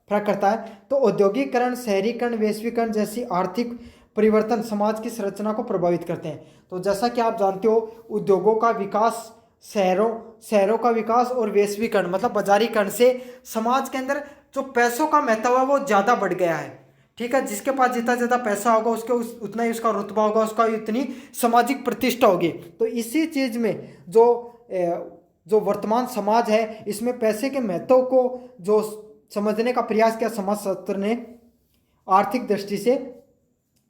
Speaker 1: फर्क करता है। तो औद्योगिकरण, शहरीकरण, वैश्वीकरण जैसी आर्थिक परिवर्तन समाज की संरचना को प्रभावित करते हैं। तो जैसा कि आप जानते हो उद्योगों का विकास, शहरों का विकास और वैश्वीकरण मतलब बाजारीकरण से समाज के अंदर जो पैसों का महत्व है वो ज़्यादा बढ़ गया है, ठीक है। जिसके पास जितना ज़्यादा पैसा होगा उसके उतना ही उसका रुतबा होगा, उसका उतनी सामाजिक प्रतिष्ठा होगी। तो इसी चीज़ में जो वर्तमान समाज है इसमें पैसे के महत्व को जो समझने का प्रयास किया समाजशास्त्र ने आर्थिक दृष्टि से।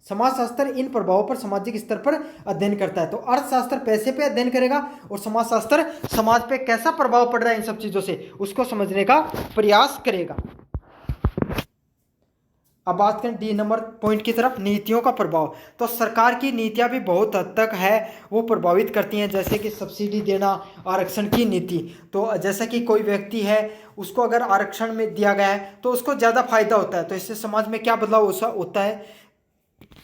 Speaker 1: समाजशास्त्र इन प्रभावों पर सामाजिक स्तर पर अध्ययन करता है। तो अर्थशास्त्र पैसे पे अध्ययन करेगा और समाजशास्त्र समाज पे कैसा प्रभाव पड़ रहा है इन सब चीज़ों से उसको समझने का प्रयास करेगा। अब बात करें डी नंबर पॉइंट की तरफ, नीतियों का प्रभाव। तो सरकार की नीतियां भी बहुत हद तक है वो प्रभावित करती हैं, जैसे कि सब्सिडी देना, आरक्षण की नीति। तो जैसा कि कोई व्यक्ति है, उसको अगर आरक्षण में दिया गया है तो उसको ज़्यादा फायदा होता है, तो इससे समाज में क्या बदलाव होता है।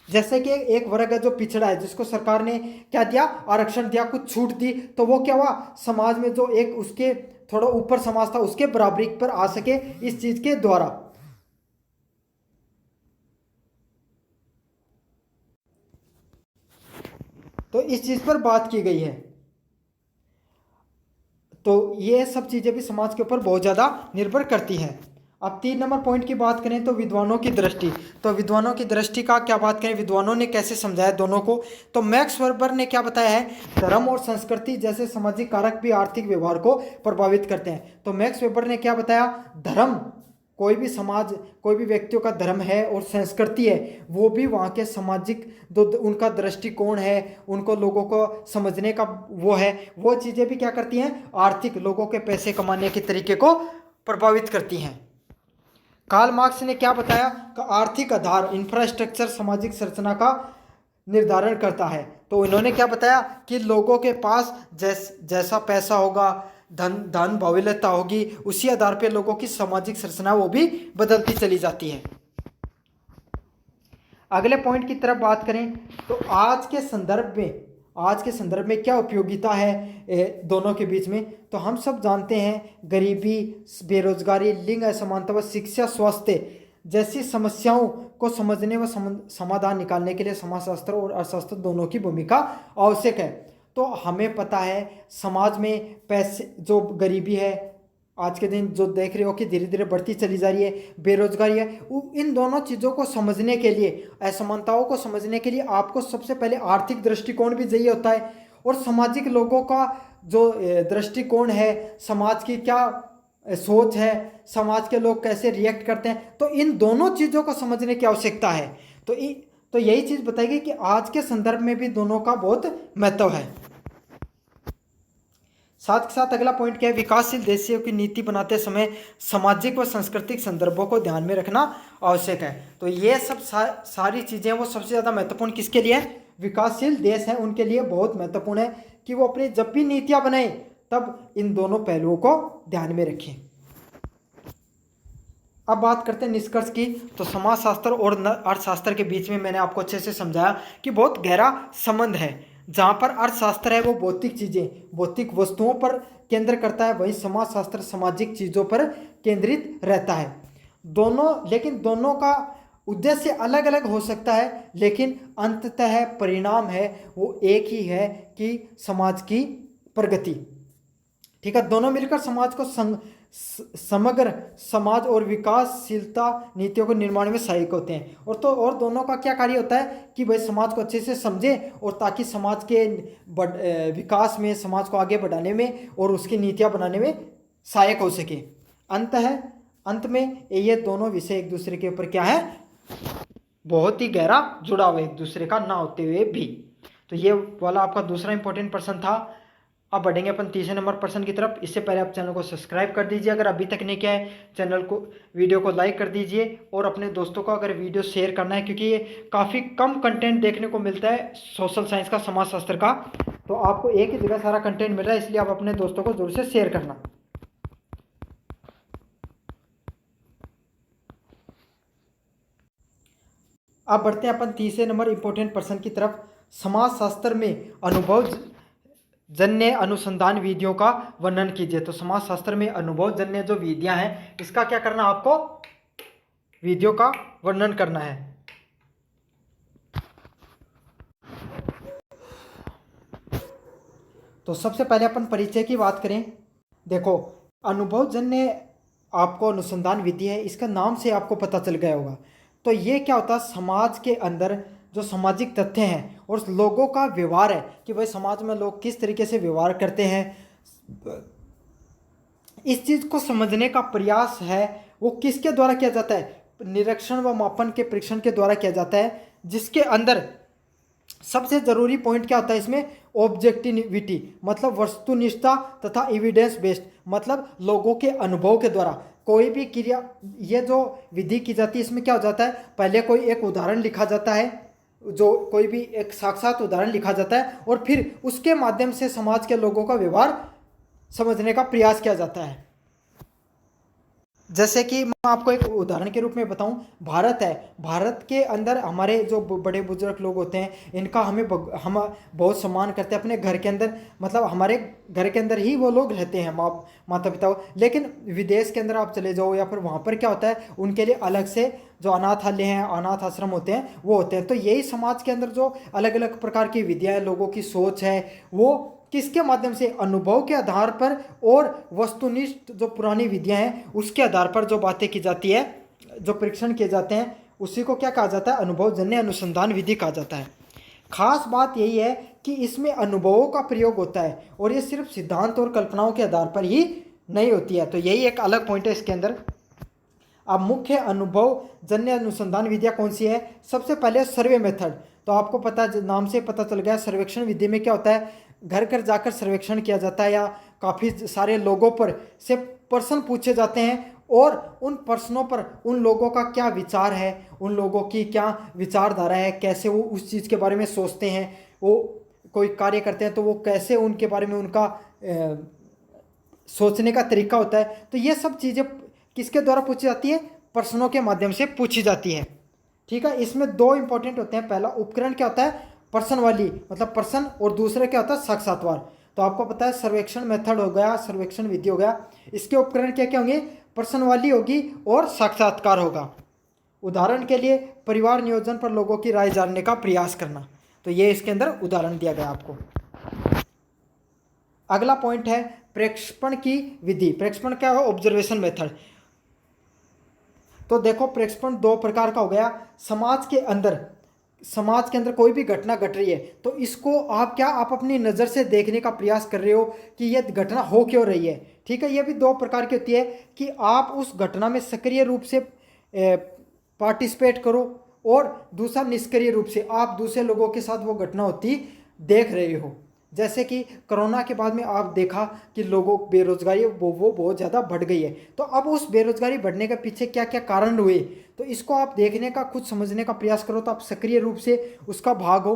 Speaker 1: जैसे कि एक वर्ग है जो पिछड़ा है, जिसको सरकार ने क्या दिया, आरक्षण दिया, कुछ छूट दी, तो वो क्या हुआ, समाज में जो एक उसके थोड़ा ऊपर समाज था उसके बराबरी पर आ सके इस चीज के द्वारा। तो इस चीज पर बात की गई है। तो ये सब चीजें भी समाज के ऊपर बहुत ज्यादा निर्भर करती हैं। अब 3 नंबर पॉइंट की बात करें तो विद्वानों की दृष्टि। तो विद्वानों की दृष्टि का क्या बात करें, विद्वानों ने कैसे समझाया दोनों को। तो मैक्स वेबर ने क्या बताया है, धर्म और संस्कृति जैसे सामाजिक कारक भी आर्थिक व्यवहार को प्रभावित करते हैं। तो मैक्स वेबर ने क्या बताया, धर्म, कोई भी समाज, कोई भी व्यक्तियों का धर्म है और संस्कृति है, वो भी वहाँ के सामाजिक जो उनका दृष्टिकोण है, उनको लोगों को समझने का वो है, वो चीज़ें भी क्या करती हैं, आर्थिक, लोगों के पैसे कमाने के तरीके को प्रभावित करती हैं। कार्ल मार्क्स ने क्या बताया कि आर्थिक आधार, इंफ्रास्ट्रक्चर सामाजिक संरचना का निर्धारण करता है। तो इन्होंने क्या बताया कि लोगों के पास जैसा पैसा होगा, धन बहुलता होगी, उसी आधार पर लोगों की सामाजिक संरचना वो भी बदलती चली जाती है। अगले पॉइंट की तरफ बात करें तो आज के संदर्भ में क्या उपयोगिता है दोनों के बीच में। तो हम सब जानते हैं गरीबी, बेरोजगारी, लिंग असमानता व शिक्षा, स्वास्थ्य जैसी समस्याओं को समझने व समाधान निकालने के लिए समाजशास्त्र और अर्थशास्त्र दोनों की भूमिका आवश्यक है। तो हमें पता है समाज में पैसे, जो गरीबी है आज के दिन जो देख रहे हो कि धीरे धीरे बढ़ती चली जा रही है, बेरोजगारी है, इन दोनों चीज़ों को समझने के लिए, असमानताओं को समझने के लिए आपको सबसे पहले आर्थिक दृष्टिकोण भी चाहिए होता है, और सामाजिक लोगों का जो दृष्टिकोण है, समाज की क्या सोच है, समाज के लोग कैसे रिएक्ट करते हैं, तो इन दोनों चीज़ों को समझने की आवश्यकता है। तो यही चीज़ बताएगी कि आज के संदर्भ में भी दोनों का बहुत महत्व है। साथ के साथ अगला पॉइंट क्या है, विकासशील देशों की नीति बनाते समय सामाजिक व सांस्कृतिक संदर्भों को ध्यान में रखना आवश्यक है। तो ये सब सारी चीज़ें वो सबसे ज़्यादा महत्वपूर्ण किसके लिए है, विकासशील देश हैं उनके लिए बहुत महत्वपूर्ण है कि वो अपनी जब भी नीतियाँ बनाएं तब इन दोनों पहलुओं को ध्यान में रखें। अब बात करते हैं निष्कर्ष की। तो समाजशास्त्र और अर्थशास्त्र के बीच में मैंने आपको अच्छे से समझाया कि बहुत गहरा संबंध है। जहाँ पर अर्थशास्त्र है वो भौतिक चीज़ें, भौतिक वस्तुओं पर केंद्र करता है, वहीं समाजशास्त्र सामाजिक चीज़ों पर केंद्रित रहता है। लेकिन दोनों का उद्देश्य अलग अलग हो सकता है, लेकिन अंततः परिणाम है वो एक ही है कि समाज की प्रगति। ठीक है, दोनों मिलकर समाज को समग्र समाज और विकासशीलता नीतियों के निर्माण में सहायक होते हैं। और दोनों का क्या कार्य होता है कि भाई समाज को अच्छे से समझे, और ताकि समाज के विकास में, समाज को आगे बढ़ाने में और उसकी नीतियां बनाने में सहायक हो सके। अंत में ये दोनों विषय एक दूसरे के ऊपर क्या है, बहुत ही गहरा जुड़ाव है एक दूसरे का ना होते हुए भी। तो ये वाला आपका दूसरा इंपॉर्टेंट प्रश्न था। अब बढ़ेंगे अपन तीसरे नंबर प्रश्न की तरफ। इससे पहले आप चैनल को सब्सक्राइब कर दीजिए अगर अभी तक नहीं किया है, चैनल को, वीडियो को लाइक कर दीजिए, और अपने दोस्तों को अगर वीडियो शेयर करना है, क्योंकि ये काफ़ी कम कंटेंट देखने को मिलता है सोशल साइंस का, समाजशास्त्र का, तो आपको एक ही जगह सारा कंटेंट मिल रहा है, इसलिए आप अपने दोस्तों को जरूर से शेयर करना। अब बढ़ते हैं अपन तीसरे नंबर इंपॉर्टेंट प्रश्न की तरफ। समाजशास्त्र में अनुभव जन्य अनुसंधान विधियों का वर्णन कीजिए। तो समाजशास्त्र में अनुभव जन्य जो विधियां हैं, इसका क्या करना, आपको विधियों का वर्णन करना है। तो सबसे पहले अपन परिचय की बात करें। देखो, अनुभव जन्य आपको अनुसंधान विधि है, इसका नाम से आपको पता चल गया होगा। तो ये क्या होता है, समाज के अंदर जो सामाजिक तथ्य हैं और लोगों का व्यवहार है कि भाई समाज में लोग किस तरीके से व्यवहार करते हैं, इस चीज़ को समझने का प्रयास है वो किसके द्वारा किया जाता है, निरीक्षण व मापन के परीक्षण के द्वारा किया जाता है, जिसके अंदर सबसे ज़रूरी पॉइंट क्या होता है इसमें, ऑब्जेक्टिविटी, मतलब वस्तुनिष्ठता, तथा एविडेंस बेस्ड, मतलब लोगों के अनुभव के द्वारा, कोई भी क्रिया, ये जो विधि की जाती है इसमें क्या हो जाता है, पहले कोई एक उदाहरण लिखा जाता है, जो कोई भी एक साक्षात उदाहरण लिखा जाता है और फिर उसके माध्यम से समाज के लोगों का व्यवहार समझने का प्रयास किया जाता है। जैसे कि मैं आपको एक उदाहरण के रूप में बताऊं, भारत है, भारत के अंदर हमारे जो बड़े बुजुर्ग लोग होते हैं इनका हम बहुत सम्मान करते हैं अपने घर के अंदर, मतलब हमारे घर के अंदर ही वो लोग रहते हैं, माता पिता। लेकिन विदेश के अंदर आप चले जाओ या फिर वहाँ पर क्या होता है, उनके लिए अलग से जो अनाथालय हैं, अनाथ आश्रम होते हैं वो होते हैं। तो यही समाज के अंदर जो अलग अलग प्रकार की विधियाँ, लोगों की सोच है, वो किसके माध्यम से, अनुभव के आधार पर और वस्तुनिष्ठ जो पुरानी विधियां हैं उसके आधार पर जो बातें की जाती है, जो परीक्षण किए जाते हैं, उसी को क्या कहा जाता है, अनुभवजन्य अनुसंधान विधि कहा जाता है। खास बात यही है कि इसमें अनुभवों का प्रयोग होता है और ये सिर्फ सिद्धांत और कल्पनाओं के आधार पर ही नहीं होती है। तो यही एक अलग पॉइंट है इसके अंदर। अब मुख्य अनुभव जन्य अनुसंधान विधियाँ कौन सी है, सबसे पहले सर्वे मेथड। तो आपको पता, नाम से पता चल गया, सर्वेक्षण विधि में क्या होता है, घर घर जाकर सर्वेक्षण किया जाता है या काफ़ी सारे लोगों पर से प्रश्न पूछे जाते हैं और उन प्रश्नों पर उन लोगों का क्या विचार है, उन लोगों की क्या विचारधारा है, कैसे वो उस चीज़ के बारे में सोचते हैं, वो कोई कार्य करते हैं तो वो कैसे उनके बारे में उनका सोचने का तरीका होता है। तो ये सब चीज़ें किसके द्वारा पूछी जाती है, प्रश्नों के माध्यम से पूछी जाती है। ठीक है, इसमें दो इंपॉर्टेंट होते हैं, पहला उपकरण क्या होता है, प्रश्न वाली मतलब प्रश्न, और दूसरे क्या होता है, साक्षात्कार। तो आपको पता है सर्वेक्षण मेथड हो गया, सर्वेक्षण विधि हो गया, इसके उपकरण क्या क्या होंगे, प्रश्न वाली होगी और साक्षात्कार होगा। उदाहरण के लिए परिवार नियोजन पर लोगों की राय जानने का प्रयास करना, तो ये इसके अंदर उदाहरण दिया गया आपको। अगला पॉइंट है प्रेक्षेपण की विधि। प्रेक्षेपण क्या है, ऑब्जर्वेशन मेथड। तो देखो प्रेक्षेपण दो प्रकार का हो गया, समाज के अंदर कोई भी घटना घट रही है तो इसको आप अपनी नज़र से देखने का प्रयास कर रहे हो कि यह घटना हो क्यों रही है। ठीक है, यह भी दो प्रकार की होती है कि आप उस घटना में सक्रिय रूप से पार्टिसिपेट करो और दूसरा निष्क्रिय रूप से आप दूसरे लोगों के साथ वो घटना होती देख रहे हो। जैसे कि कोरोना के बाद में आप देखा कि लोगों बेरोजगारी वो बहुत ज़्यादा बढ़ गई है। तो अब उस बेरोजगारी बढ़ने के पीछे क्या क्या कारण हुए, तो इसको आप देखने का, खुद समझने का प्रयास करो तो आप सक्रिय रूप से उसका भाग हो।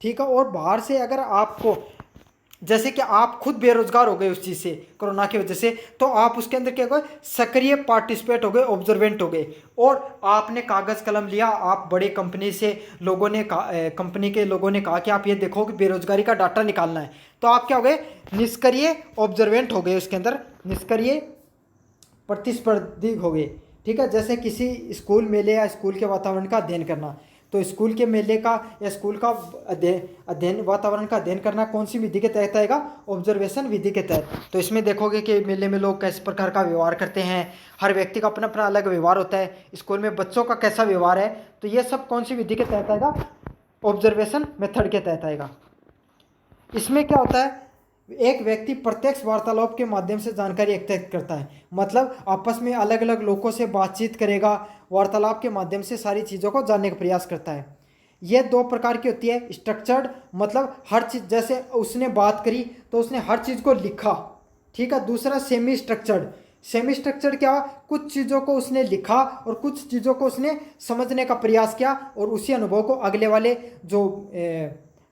Speaker 1: ठीक है, और बाहर से अगर आपको, जैसे कि आप खुद बेरोजगार हो गए उस चीज़ से, कोरोना की वजह से, तो आप उसके अंदर क्या हो गए, सक्रिय पार्टिसिपेट हो गए, ऑब्जर्वेंट हो गए, और आपने कागज़ कलम लिया, आप बड़े कंपनी से कंपनी के लोगों ने कहा कि आप ये देखो कि बेरोजगारी का डाटा निकालना है, तो आप क्या हो गए, निष्क्रिय ऑब्जर्वेंट हो गए, उसके अंदर निष्क्रिय प्रतिस्पर्धी हो गए। ठीक है, जैसे किसी स्कूल मेले या स्कूल के वातावरण का अध्ययन करना, तो स्कूल के मेले का या स्कूल का अध्ययन वातावरण का अध्ययन करना कौन सी विधि के तहत आएगा, ऑब्जर्वेशन विधि के तहत। तो इसमें देखोगे कि मेले में लोग किस प्रकार का व्यवहार करते हैं, हर व्यक्ति का अपना अपना अलग व्यवहार होता है, स्कूल में बच्चों का कैसा व्यवहार है, तो ये सब कौन सी विधि के तहत आएगा, ऑब्जर्वेशन मेथड के तहत आएगा। इसमें क्या होता है, एक व्यक्ति प्रत्यक्ष वार्तालाप के माध्यम से जानकारी एकत्रित करता है, मतलब आपस में अलग अलग लोगों से बातचीत करेगा, वार्तालाप के माध्यम से सारी चीज़ों को जानने का प्रयास करता है। यह दो प्रकार की होती है, स्ट्रक्चर्ड मतलब हर चीज़, जैसे उसने बात करी तो उसने हर चीज़ को लिखा। ठीक है, दूसरा सेमी स्ट्रक्चर्ड क्या, कुछ चीज़ों को उसने लिखा और कुछ चीज़ों को उसने समझने का प्रयास किया और उसी अनुभव को अगले वाले जो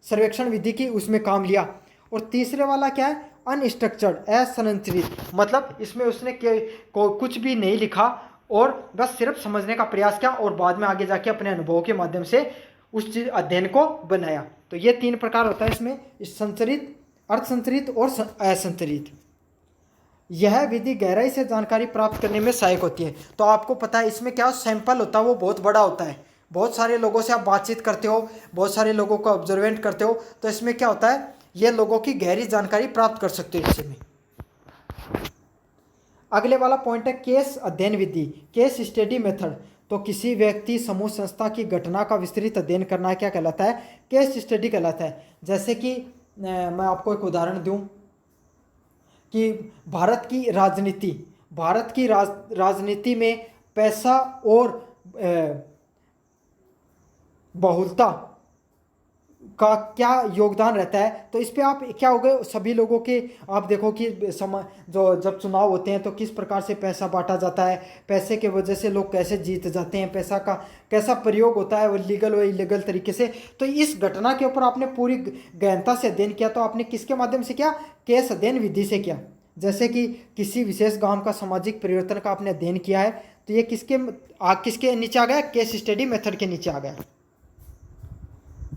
Speaker 1: सर्वेक्षण विधि की उसमें काम लिया। और तीसरे वाला क्या है, अनस्ट्रक्चर्ड, असंरचित, मतलब इसमें उसने कुछ भी नहीं लिखा और बस सिर्फ समझने का प्रयास किया और बाद में आगे जाके अपने अनुभव के माध्यम से उस चीज अध्ययन को बनाया। तो ये तीन प्रकार होता है इसमें, संचरित, अर्धसंचरित और असंचरित। यह विधि गहराई से जानकारी प्राप्त करने में सहायक होती है। तो आपको पता है इसमें क्या सैंपल होता है, वो बहुत बड़ा होता है, बहुत सारे लोगों से आप बातचीत करते हो, बहुत सारे लोगों को ऑब्जर्वेंट करते हो, तो इसमें क्या होता है, ये लोगों की गहरी जानकारी प्राप्त कर सकते हो इसमें। अगले वाला पॉइंट है केस अध्ययन विधि, केस स्टडी मेथड। तो किसी व्यक्ति, समूह, संस्था की घटना का विस्तृत अध्ययन करना क्या कहलाता है, केस स्टडी कहलाता है। जैसे कि मैं आपको एक उदाहरण दूं कि भारत की राजनीति में पैसा और बहुलता का क्या योगदान रहता है। तो इस पे आप क्या हो गए सभी लोगों के, आप देखो कि जो जब चुनाव होते हैं तो किस प्रकार से पैसा बांटा जाता है, पैसे के वजह से लोग कैसे जीत जाते हैं, पैसा का कैसा प्रयोग होता है, वो लीगल व इलीगल तरीके से। तो इस घटना के ऊपर आपने पूरी गहनता से अध्ययन किया। तो आपने किसके माध्यम से किया? केस अध्ययन विधि से किया। जैसे कि किसी विशेष गांव का सामाजिक परिवर्तन का आपने अध्ययन किया है, तो ये किसके नीचे आ गया? केस स्टडी मेथड के नीचे आ गया।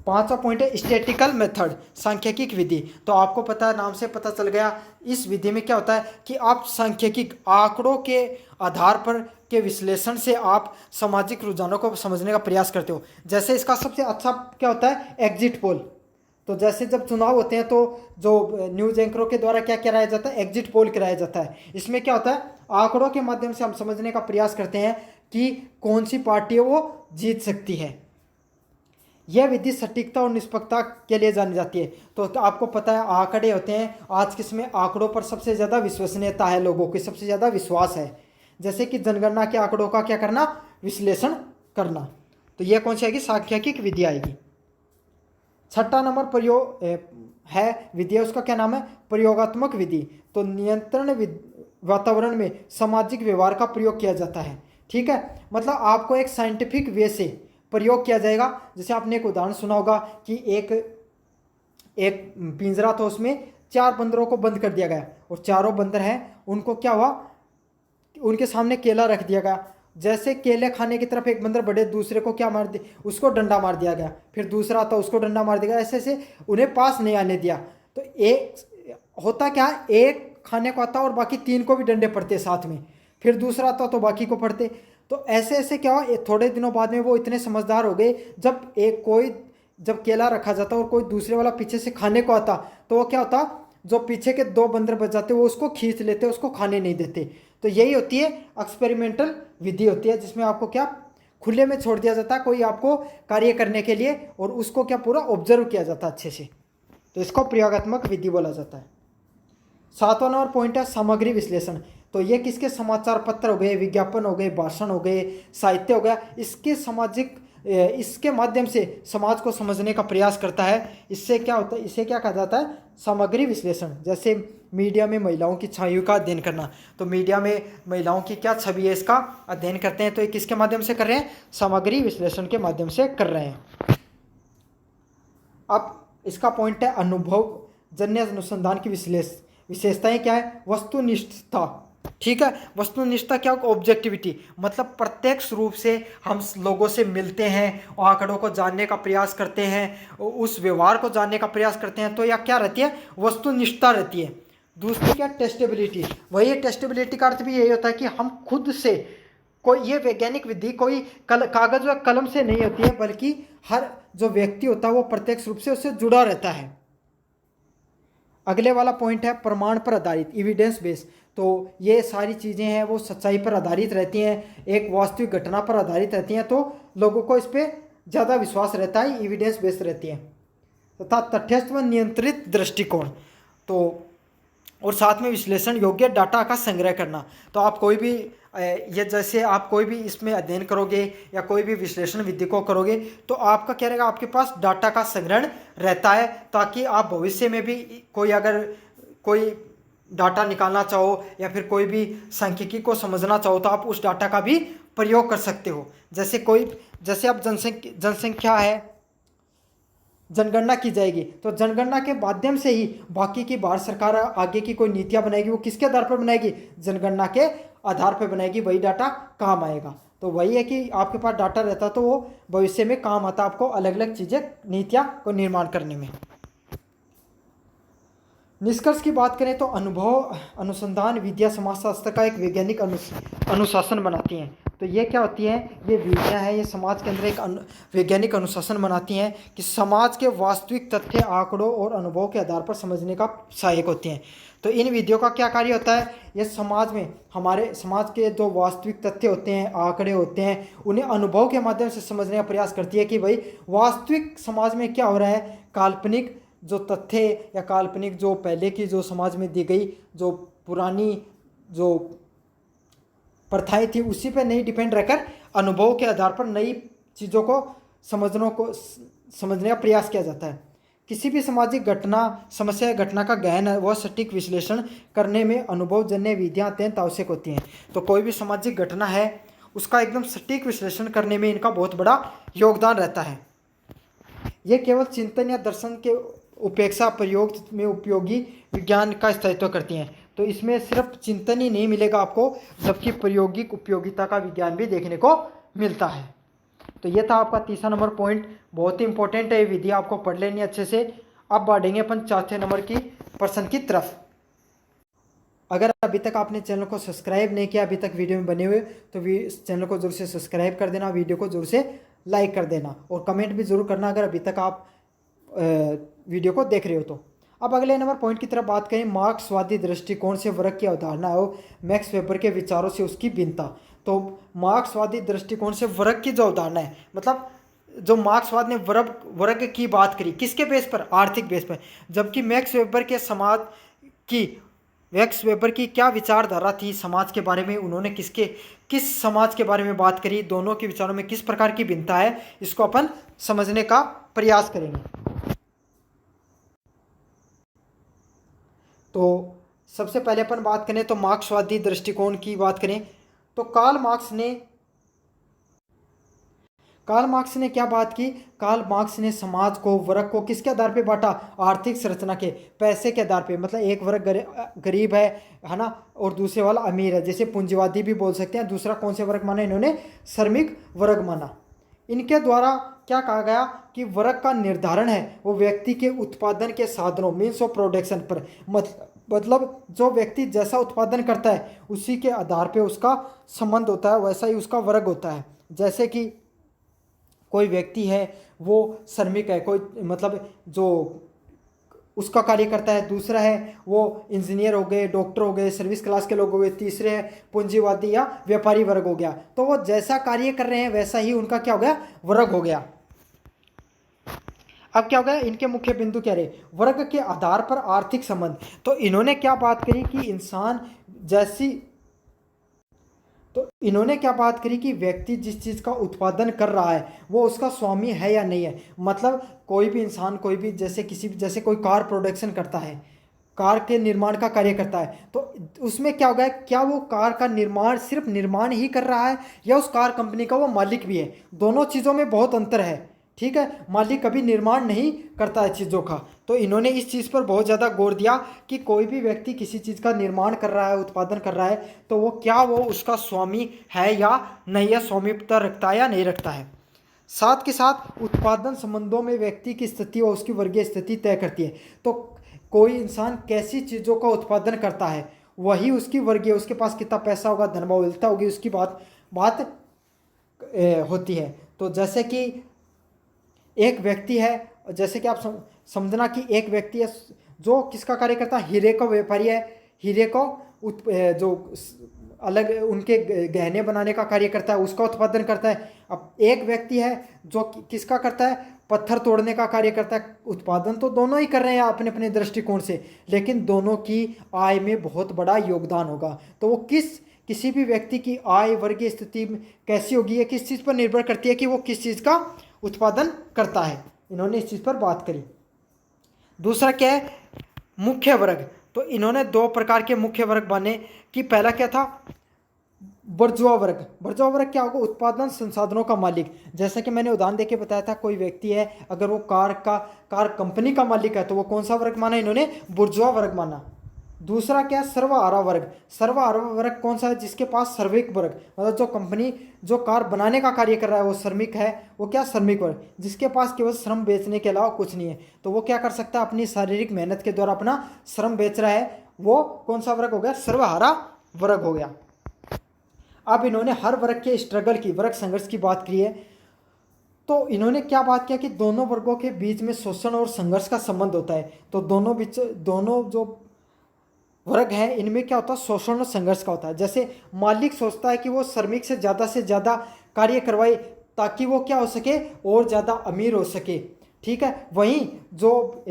Speaker 1: 5वां पॉइंट है स्टैटिस्टिकल मेथड, सांख्यिकी विधि। तो आपको पता है, नाम से पता चल गया, इस विधि में क्या होता है कि आप सांख्यिकी आंकड़ों के आधार पर के विश्लेषण से आप सामाजिक रुझानों को समझने का प्रयास करते हो। जैसे इसका सबसे अच्छा क्या होता है? Exit poll. तो जैसे जब चुनाव होते हैं तो जो न्यूज एंकरों के द्वारा क्या कराया जाता है? एग्जिट पोल कराया जाता है। इसमें क्या होता है? आंकड़ों के माध्यम से हम समझने का प्रयास करते हैं कि कौन सी पार्टी वो जीत सकती है। यह विधि सटीकता और निष्पक्षता के लिए जानी जाती है। तो आपको पता है आंकड़े होते हैं, आज के समय आंकड़ों पर सबसे ज़्यादा विश्वसनीयता है, लोगों की सबसे ज़्यादा विश्वास है। जैसे कि जनगणना के आंकड़ों का क्या करना? विश्लेषण करना। तो यह कौन सी आएगी? सांख्यिकी विधि आएगी। 6वां नंबर प्रयोग है विधि, उसका क्या नाम है? प्रयोगात्मक विधि। तो नियंत्रण वातावरण में सामाजिक व्यवहार का प्रयोग किया जाता है। ठीक है, मतलब आपको एक साइंटिफिक वे से प्रयोग किया जाएगा। जैसे आपने एक उदाहरण सुना होगा कि एक पिंजरा था, उसमें 4 बंदरों को बंद कर दिया गया और चारों बंदर हैं, उनको क्या हुआ? उनके सामने केला रख दिया गया। जैसे केले खाने की तरफ एक बंदर बढ़े, दूसरे को क्या मार दिया? उसको डंडा मार दिया गया। फिर दूसरा था, उसको डंडा मार दिया गया। ऐसे ऐसे उन्हें पास नहीं आने दिया। तो एक होता क्या? एक खाने को आता और बाकी 3 को भी डंडे पड़ते साथ में। फिर दूसरा आता तो बाकी को पड़ते। तो ऐसे ऐसे क्या हुआ? थोड़े दिनों बाद में वो इतने समझदार हो गए, जब केला रखा जाता और कोई दूसरे वाला पीछे से खाने को आता तो वो क्या होता? जो पीछे के 2 बंदर बच जाते वो उसको खींच लेते, उसको खाने नहीं देते। तो यही होती है एक्सपेरिमेंटल विधि होती है, जिसमें आपको क्या खुले में छोड़ दिया जाता है कोई आपको कार्य करने के लिए, और उसको क्या पूरा ऑब्जर्व किया जाता है अच्छे से। तो इसको प्रयोगात्मक विधि बोला जाता है। 7वां नंबर पॉइंट है सामग्री विश्लेषण। तो ये किसके? समाचार पत्र हो गए, विज्ञापन हो गए, भाषण हो गए, साहित्य हो गया, इसके माध्यम से समाज को समझने का प्रयास करता है। इससे क्या होता है? इसे क्या कहा जाता है? सामग्री विश्लेषण। जैसे मीडिया में महिलाओं की छवियों का अध्ययन करना। तो मीडिया में महिलाओं की क्या छवि है, इसका अध्ययन करते हैं। तो ये किसके माध्यम से कर रहे हैं? सामग्री विश्लेषण के माध्यम से कर रहे हैं। अब इसका पॉइंट है अनुभव जन्य अनुसंधान की विशेषताएं क्या है? वस्तुनिष्ठता। ठीक है, वस्तुनिष्ठता क्या? ऑब्जेक्टिविटी, मतलब प्रत्यक्ष रूप से हम लोगों से मिलते हैं, आंकड़ों को जानने का प्रयास करते हैं, उस व्यवहार को जानने का प्रयास करते हैं। तो यह क्या रहती है? वस्तुनिष्ठता रहती है। दूसरी क्या? टेस्टेबिलिटी। वही टेस्टेबिलिटी का अर्थ भी यही होता है कि हम खुद से कोई, ये वैज्ञानिक विधि कोई कागज व कलम से नहीं होती है, बल्कि हर जो व्यक्ति होता है वो प्रत्यक्ष रूप से उससे जुड़ा रहता है। अगले वाला पॉइंट है प्रमाण पर आधारित, एविडेंस बेस। तो ये सारी चीज़ें हैं वो सच्चाई पर आधारित रहती हैं, एक वास्तविक घटना पर आधारित रहती हैं, तो लोगों को इस पर ज़्यादा विश्वास रहता है, एविडेंस बेस्ड रहती है। तथा तटस्थ व नियंत्रित दृष्टिकोण। तो और साथ में विश्लेषण योग्य डाटा का संग्रह करना। तो आप कोई भी ये जैसे आप कोई भी इसमें अध्ययन करोगे या कोई भी विश्लेषण विधि को करोगे तो आपका क्या रहेगा? आपके पास डाटा का संग्रहण रहता है, ताकि आप भविष्य में भी अगर कोई डाटा निकालना चाहो या फिर कोई भी सांख्यिकी को समझना चाहो तो आप उस डाटा का भी प्रयोग कर सकते हो। जैसे अब जनसंख्या है, जनगणना की जाएगी, तो जनगणना के माध्यम से ही बाकी की भारत सरकार आगे की कोई नीतियां बनाएगी, वो किसके आधार पर बनाएगी? जनगणना के आधार पर बनाएगी। वही डाटा काम आएगा। तो वही है कि आपके पास डाटा रहता तो वो भविष्य में काम आता आपको अलग अलग चीज़ें, नीतियां को निर्माण करने में। निष्कर्ष की बात करें तो अनुभव अनुसंधान विद्या समाजशास्त्र का एक वैज्ञानिक अनुशासन बनाती हैं। तो ये क्या होती हैं? ये विधियाँ हैं, ये समाज के अंदर एक वैज्ञानिक अनुशासन बनाती हैं कि समाज के वास्तविक तथ्य आंकड़ों और अनुभव के आधार पर समझने का सहायक होती हैं। तो इन विधियों का क्या कार्य होता है? ये समाज में, हमारे समाज के जो वास्तविक तथ्य होते हैं, आंकड़े होते हैं, उन्हें अनुभव के माध्यम से समझने का प्रयास करती है कि भाई वास्तविक समाज में क्या हो रहा है। काल्पनिक जो तथ्य या काल्पनिक जो पहले की जो समाज में दी गई जो पुरानी जो प्रथाएं थी उसी पर नहीं डिपेंड रहकर अनुभव के आधार पर नई चीज़ों को समझने का प्रयास किया जाता है। किसी भी सामाजिक घटना, समस्या या घटना का गहन व सटीक विश्लेषण करने में अनुभवजन्य विधियां अत्यंत आवश्यक होती हैं। तो कोई भी सामाजिक घटना है उसका एकदम सटीक विश्लेषण करने में इनका बहुत बड़ा योगदान रहता है। ये केवल चिंतन या दर्शन के उपेक्षा प्रयोग में उपयोगी विज्ञान का स्थायित्व करती हैं। तो इसमें सिर्फ चिंतन ही नहीं मिलेगा आपको, जबकि प्रायोगिक उपयोगिता का विज्ञान भी देखने को मिलता है। तो ये था आपका तीसरा नंबर पॉइंट, बहुत ही इंपॉर्टेंट है ये विधि, आपको पढ़ लेनी अच्छे से। अब बढ़ेंगे अपन चौथे नंबर की प्रश्न की तरफ। अगर अभी तक आपने चैनल को सब्सक्राइब नहीं किया अभी तक वीडियो में बने हुए, तो इस चैनल को जरूर से सब्सक्राइब कर देना, वीडियो को जरूर से लाइक कर देना और कमेंट भी जरूर करना अगर अभी तक आप वीडियो को देख रहे हो तो। अब अगले नंबर पॉइंट की तरफ बात करें, मार्क्सवादी दृष्टिकोण से वर्ग की अवधारणा और मैक्स वेबर के विचारों से उसकी भिन्नता। तो मार्क्सवादी दृष्टिकोण से वर्ग की जो अवधारणा है, मतलब जो मार्क्सवाद ने वर्ग की बात करी, किसके बेस पर? आर्थिक बेस पर। जबकि मैक्स वेबर की क्या विचारधारा थी समाज के बारे में, उन्होंने किस समाज के बारे में बात करी, दोनों के विचारों में किस प्रकार की भिन्नता है, इसको अपन समझने का प्रयास करेंगे। तो सबसे पहले अपन बात करें तो मार्क्सवादी दृष्टिकोण की बात करें तो कार्ल मार्क्स ने क्या बात की? कार्ल मार्क्स ने समाज को, वर्ग को किसके आधार पे बांटा? आर्थिक संरचना के, पैसे के आधार पे। मतलब एक वर्ग गरीब है ना, और दूसरे वाला अमीर है, जैसे पूंजीवादी भी बोल सकते हैं। दूसरा कौन से वर्ग माना? इन्होंने श्रमिक वर्ग माना। इनके द्वारा क्या कहा गया कि वर्ग का निर्धारण है वो व्यक्ति के उत्पादन के साधनों, मीन्स ऑफ प्रोडक्शन पर, मतलब जो व्यक्ति जैसा उत्पादन करता है उसी के आधार पे उसका संबंध होता है, वैसा ही उसका वर्ग होता है। जैसे कि कोई व्यक्ति है वो श्रमिक है, कोई मतलब जो उसका कार्य करता है, दूसरा है वो इंजीनियर हो गए, डॉक्टर हो गए, सर्विस क्लास के लोग हो गए, तीसरे है पूंजीवादी या व्यापारी वर्ग हो गया। तो वो जैसा कार्य कर रहे हैं वैसा ही उनका क्या हो गया? वर्ग हो गया। अब क्या हो गया? इनके मुख्य बिंदु क्या रहे? वर्ग के आधार पर आर्थिक संबंध। तो इन्होंने क्या बात करी कि इन्होंने क्या बात करी कि व्यक्ति जिस चीज़ का उत्पादन कर रहा है वो उसका स्वामी है या नहीं है। मतलब कोई भी इंसान, कोई भी जैसे कोई कार प्रोडक्शन करता है, कार के निर्माण का कार्य करता है, तो उसमें क्या होगा? क्या वो कार का निर्माण सिर्फ निर्माण ही कर रहा है या उस कार कंपनी का वो मालिक भी है? दोनों चीज़ों में बहुत अंतर है, ठीक है। मालिक कभी निर्माण नहीं करता है चीज़ों का। तो इन्होंने इस चीज़ पर बहुत ज़्यादा गौर दिया कि कोई भी व्यक्ति किसी चीज़ का निर्माण कर रहा है, उत्पादन कर रहा है, तो वो उसका स्वामी है या नहीं है, स्वामित्व रखता है या नहीं रखता है। साथ के साथ उत्पादन संबंधों में व्यक्ति की स्थिति और उसकी वर्गीय स्थिति तय करती है। तो कोई इंसान कैसी चीज़ों का उत्पादन करता है वही उसकी वर्गीय, उसके पास कितना पैसा होगा, धनबहुलता होगी, उसकी बात होती है। तो जैसे कि एक व्यक्ति है, जैसे कि आप समझना कि एक व्यक्ति है जो किसका कार्य करता है? हीरे का व्यापारी है, हीरे को जो अलग उनके गहने बनाने का कार्य करता है उसका उत्पादन करता है। अब एक व्यक्ति है जो किसका करता है? पत्थर तोड़ने का कार्य करता है। उत्पादन तो दोनों ही कर रहे हैं अपने अपने दृष्टिकोण से, लेकिन दोनों की आय में बहुत बड़ा योगदान होगा। तो वो किसी भी व्यक्ति की आय वर्गीय स्थिति कैसी होगी, ये किस चीज़ पर निर्भर करती है कि वो किस चीज़ का उत्पादन करता है। इन्होंने इस चीज़ पर बात करी। दूसरा क्या है? मुख्य वर्ग। तो इन्होंने दो प्रकार के मुख्य वर्ग माने कि पहला क्या था? बुर्जुआ वर्ग। बुर्जुआ वर्ग क्या होगा? उत्पादन संसाधनों का मालिक। जैसा कि मैंने उदाहरण देके बताया था, कोई व्यक्ति है अगर वो कार कंपनी का मालिक है तो वो कौन सा वर्ग माना? इन्होंने बुर्जुआ वर्ग माना। दूसरा क्या? सर्वहारा वर्ग। सर्वहारा वर्ग कौन सा है? जिसके पास श्रमिक वर्ग, मतलब जो कार बनाने का कार्य कर रहा है वो श्रमिक है, वो क्या? श्रमिक वर्ग। जिसके पास केवल श्रम बेचने के अलावा कुछ नहीं है, तो वो क्या कर सकता है? अपनी शारीरिक मेहनत के द्वारा अपना श्रम बेच रहा है, वो कौन सा वर्ग हो गया? सर्वहारा वर्ग हो गया। अब इन्होंने हर वर्ग के स्ट्रगल की, वर्ग संघर्ष की बात की है। तो इन्होंने क्या बात किया कि दोनों वर्गों के बीच में शोषण और संघर्ष का संबंध होता है। तो दोनों जो वर्ग है इनमें क्या होता है? शोषण और संघर्ष का होता है। जैसे मालिक सोचता है कि वो श्रमिक से ज़्यादा कार्य करवाए ताकि वो क्या हो सके? और ज़्यादा अमीर हो सके, ठीक है। वहीं जो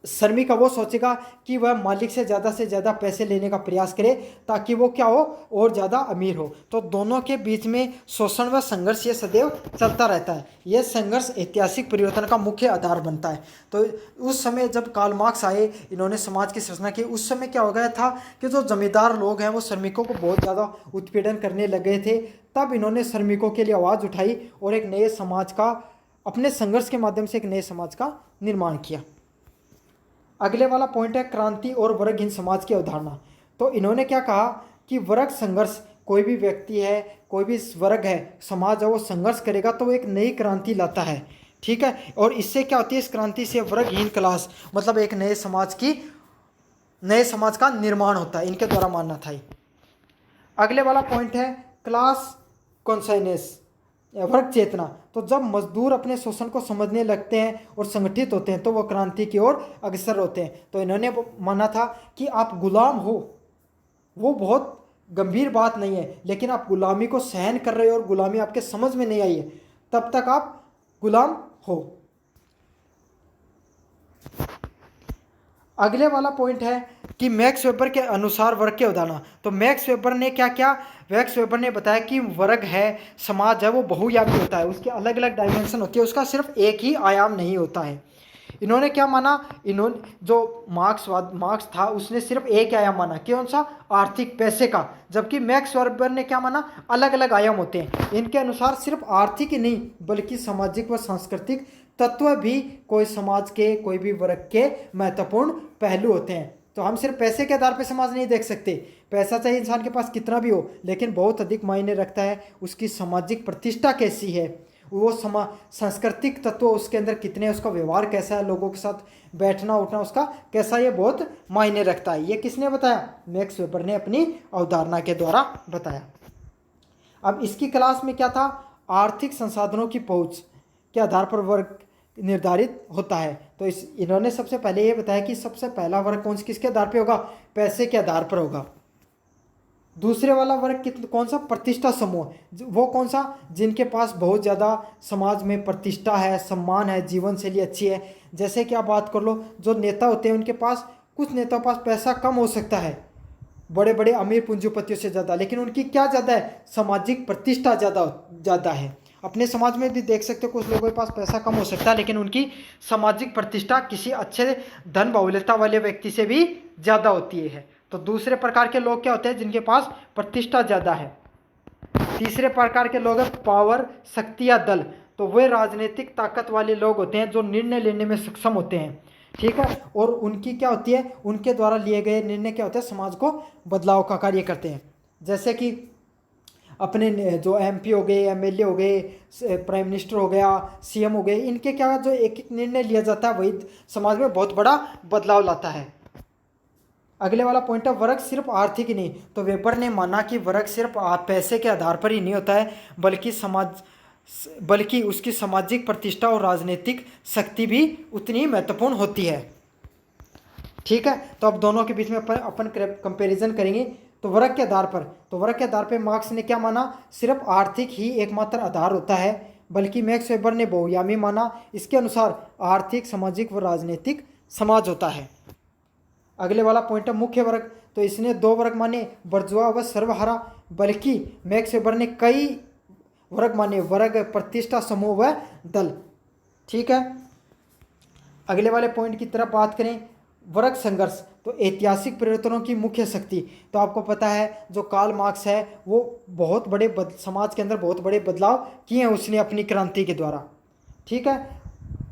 Speaker 1: श्रमिक का वो सोचेगा कि वह मालिक से ज़्यादा पैसे लेने का प्रयास करे ताकि वो क्या हो, और ज़्यादा अमीर हो। तो दोनों के बीच में शोषण व संघर्ष ये सदैव चलता रहता है। यह संघर्ष ऐतिहासिक परिवर्तन का मुख्य आधार बनता है। तो उस समय जब कार्ल मार्क्स आए, इन्होंने समाज की संरचना की, उस समय क्या हो गया था कि जो जमींदार लोग हैं वो श्रमिकों को बहुत ज़्यादा उत्पीड़न करने लग गए थे। तब इन्होंने श्रमिकों के लिए आवाज़ उठाई और एक नए समाज का, अपने संघर्ष के माध्यम से एक नए समाज का निर्माण किया। अगले वाला पॉइंट है क्रांति और वर्गहीन समाज की अवधारणा। तो इन्होंने क्या कहा कि वर्ग संघर्ष, कोई भी व्यक्ति है, कोई भी वर्ग है, समाज है, वो संघर्ष करेगा तो वो एक नई क्रांति लाता है। ठीक है, और इससे क्या होती है, इस क्रांति से वर्गहीन क्लास मतलब एक नए समाज का निर्माण होता है, इनके द्वारा मानना था। अगले वाला पॉइंट है क्लास कॉन्साइनेस, वर्ग चेतना। तो जब मजदूर अपने शोषण को समझने लगते हैं और संगठित होते हैं तो वो क्रांति की ओर अग्रसर होते हैं। तो इन्होंने माना था कि आप गुलाम हो, वो बहुत गंभीर बात नहीं है, लेकिन आप गुलामी को सहन कर रहे हो और गुलामी आपके समझ में नहीं आई है, तब तक आप गुलाम हो। अगले वाला पॉइंट है कि मैक्स वेबर के अनुसार वर्ग की अवधारणा। तो मैक्स वेबर ने क्या किया, मैक्स वेबर ने बताया कि वर्ग है, समाज है, वो बहुआयामी होता है, उसके अलग अलग डायमेंशन होती है, उसका सिर्फ एक ही आयाम नहीं होता है। इन्होंने क्या माना, इन्होंने जो मार्क्स था उसने सिर्फ एक आयाम माना, कौन सा, आर्थिक, पैसे का। जबकि मैक्स वेबर ने क्या माना, अलग अलग आयाम होते हैं। इनके अनुसार सिर्फ आर्थिक ही नहीं बल्कि सामाजिक व सांस्कृतिक तत्व भी कोई समाज के, कोई भी वर्ग के महत्वपूर्ण पहलू होते हैं। तो हम सिर्फ पैसे के आधार पर समाज नहीं देख सकते, पैसा चाहे इंसान के पास कितना भी हो, लेकिन बहुत अधिक मायने रखता है उसकी सामाजिक प्रतिष्ठा कैसी है, वो सांस्कृतिक तत्व उसके अंदर कितने, उसका व्यवहार कैसा है, लोगों के साथ बैठना उठना उसका कैसा, ये बहुत मायने रखता है। ये किसने बताया, मैक्स वेबर ने अपनी अवधारणा के द्वारा बताया। अब इसकी क्लास में क्या था, आर्थिक संसाधनों की पहुंच के आधार पर वर्ग निर्धारित होता है। तो इन्होंने सबसे पहले ये बताया कि सबसे पहला वर्ग किसके आधार पर होगा, पैसे के आधार पर होगा। दूसरे वाला वर्ग कौन सा, प्रतिष्ठा समूह, वो कौन सा, जिनके पास बहुत ज़्यादा समाज में प्रतिष्ठा है, सम्मान है, जीवन शैली अच्छी है। जैसे कि आप बात कर लो, जो नेता होते हैं उनके पास, कुछ नेताओं के पास पैसा कम हो सकता है बड़े बड़े अमीर पूंजीपतियों से ज़्यादा, लेकिन उनकी क्या ज़्यादा है, सामाजिक प्रतिष्ठा ज़्यादा है। अपने समाज में भी देख सकते हो कुछ लोगों के पास पैसा कम हो सकता है लेकिन उनकी सामाजिक प्रतिष्ठा किसी अच्छे धन बहुलता वाले व्यक्ति से भी ज़्यादा होती है। तो दूसरे प्रकार के लोग क्या होते हैं, जिनके पास प्रतिष्ठा ज़्यादा है। तीसरे प्रकार के लोग हैं पावर, शक्ति या दल। तो वे राजनीतिक ताकत वाले लोग होते हैं जो निर्णय लेने में सक्षम होते हैं। ठीक है, और उनकी क्या होती है, उनके द्वारा लिए गए निर्णय क्या होते हैं, समाज को बदलाव का कार्य करते हैं। जैसे कि अपने जो एमपी हो गए, एमएलए हो गए, प्राइम मिनिस्टर हो गया, सीएम हो गए, इनके क्या जो एक एक निर्णय लिया जाता है वही समाज में बहुत बड़ा बदलाव लाता है। अगले वाला पॉइंट है वर्ग सिर्फ आर्थिक ही नहीं। तो वेबर ने माना कि वर्ग सिर्फ पैसे के आधार पर ही नहीं होता है बल्कि उसकी सामाजिक प्रतिष्ठा और राजनीतिक शक्ति भी उतनी महत्वपूर्ण होती है। ठीक है, तो अब दोनों के बीच में अपन कंपैरिजन करेंगे। तो वर्ग के आधार पर मार्क्स ने क्या माना, सिर्फ आर्थिक ही एकमात्र आधार होता है, बल्कि मैक्स वेबर ने बहुआयामी माना। इसके अनुसार आर्थिक, सामाजिक व राजनीतिक समाज होता है। अगले वाला पॉइंट है मुख्य वर्ग। तो इसने दो वर्ग माने, बर्जुआ व सर्वहारा, बल्कि मैक्स वेबर ने कई वर्ग माने, वर्ग, प्रतिष्ठा, समूह व दल। ठीक है, अगले वाले पॉइंट की तरफ बात करें, वर्ग संघर्ष। तो ऐतिहासिक परिवर्तनों की मुख्य शक्ति। तो आपको पता है जो कार्ल मार्क्स है वो बहुत बड़े समाज के अंदर बहुत बड़े बदलाव किए हैं उसने अपनी क्रांति के द्वारा। ठीक है,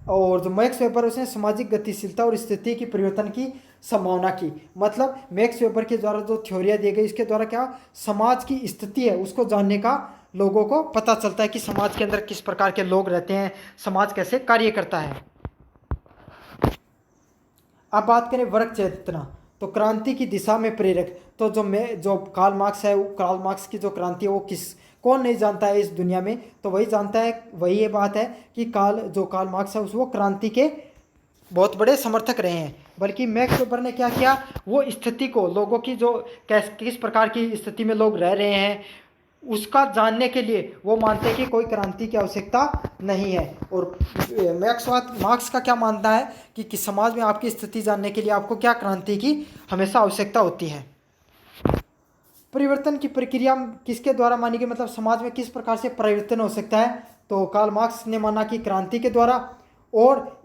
Speaker 1: और जो मैक्स वेबर उसने सामाजिक गतिशीलता और स्थिति की परिवर्तन की संभावना की। मतलब मैक्स वेबर के द्वारा जो थ्योरियाँ दी गई इसके द्वारा क्या समाज की स्थिति है उसको जानने का लोगों को पता चलता है कि समाज के अंदर किस प्रकार के लोग रहते हैं, समाज कैसे कार्य करता है। अब बात करें वर्ग चेतना। तो क्रांति की दिशा में प्रेरक। तो जो कार्ल मार्क्स है, कार्ल मार्क्स की जो क्रांति है वो कौन नहीं जानता है इस दुनिया में, तो वही जानता है। वही ये बात है कि कार्ल मार्क्स है वो क्रांति के बहुत बड़े समर्थक रहे हैं। बल्कि मैक्स वेबर ने क्या किया, वो स्थिति को, लोगों की जो किस प्रकार की स्थिति में लोग रह रहे हैं, उसका जानने के लिए वो मानते हैं कि कोई क्रांति की आवश्यकता नहीं है। और मार्क्स का क्या मानना है कि समाज में आपकी स्थिति जानने के लिए आपको क्या क्रांति की हमेशा आवश्यकता होती है। परिवर्तन की प्रक्रिया किसके द्वारा मानी गई, मतलब समाज में किस प्रकार से परिवर्तन हो सकता है, तो कार्ल मार्क्स ने माना कि क्रांति के द्वारा, और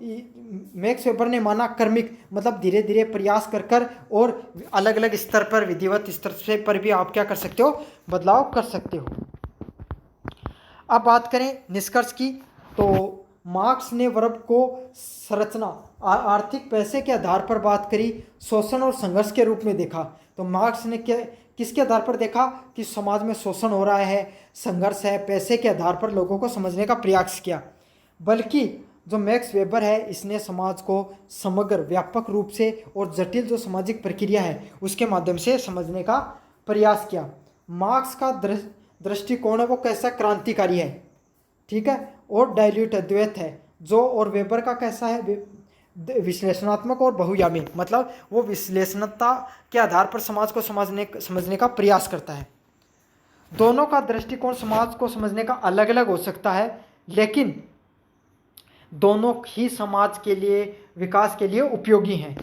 Speaker 1: मैक्स वेबर ने माना क्रमिक, मतलब धीरे धीरे प्रयास कर कर और अलग अलग स्तर पर, विधिवत स्तर से पर भी आप क्या कर सकते हो, बदलाव कर सकते हो। अब बात करें निष्कर्ष की, तो मार्क्स ने वर्ग को संरचना आर्थिक पैसे के आधार पर बात करी, शोषण और संघर्ष के रूप में देखा। तो मार्क्स ने किसके आधार पर देखा कि समाज में शोषण हो रहा है, संघर्ष है, पैसे के आधार पर लोगों को समझने का प्रयास किया। बल्कि जो मैक्स वेबर है, इसने समाज को समग्र, व्यापक रूप से और जटिल जो सामाजिक प्रक्रिया है उसके माध्यम से समझने का प्रयास किया। मार्क्स का दृष्टिकोण है वो कैसा, क्रांतिकारी है, ठीक है, और डाइल्यूट अद्वैत है। जो और वेबर का कैसा है, विश्लेषणात्मक और बहुयामी, मतलब वो विश्लेषणता के आधार पर समाज को समझने का प्रयास करता है। दोनों का दृष्टिकोण समाज को समझने का अलग अलग हो सकता है, लेकिन दोनों ही समाज के लिए, विकास के लिए उपयोगी हैं।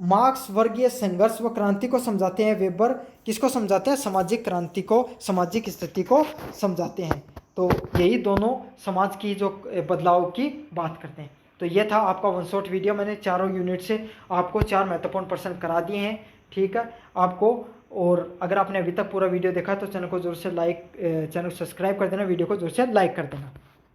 Speaker 1: मार्क्स वर्गीय संघर्ष व क्रांति को समझाते हैं, वेबर किसको समझाते हैं, सामाजिक क्रांति को, सामाजिक स्थिति को समझाते हैं। तो यही दोनों समाज की जो बदलाव की बात करते हैं। तो ये था आपका वन शॉट वीडियो, मैंने चारों यूनिट से आपको 4 महत्वपूर्ण प्रश्न करा दिए हैं, ठीक है आपको। और अगर आपने अभी तक पूरा वीडियो देखा तो चैनल को जरूर से सब्सक्राइब कर देना, वीडियो को जरूर से लाइक कर देना।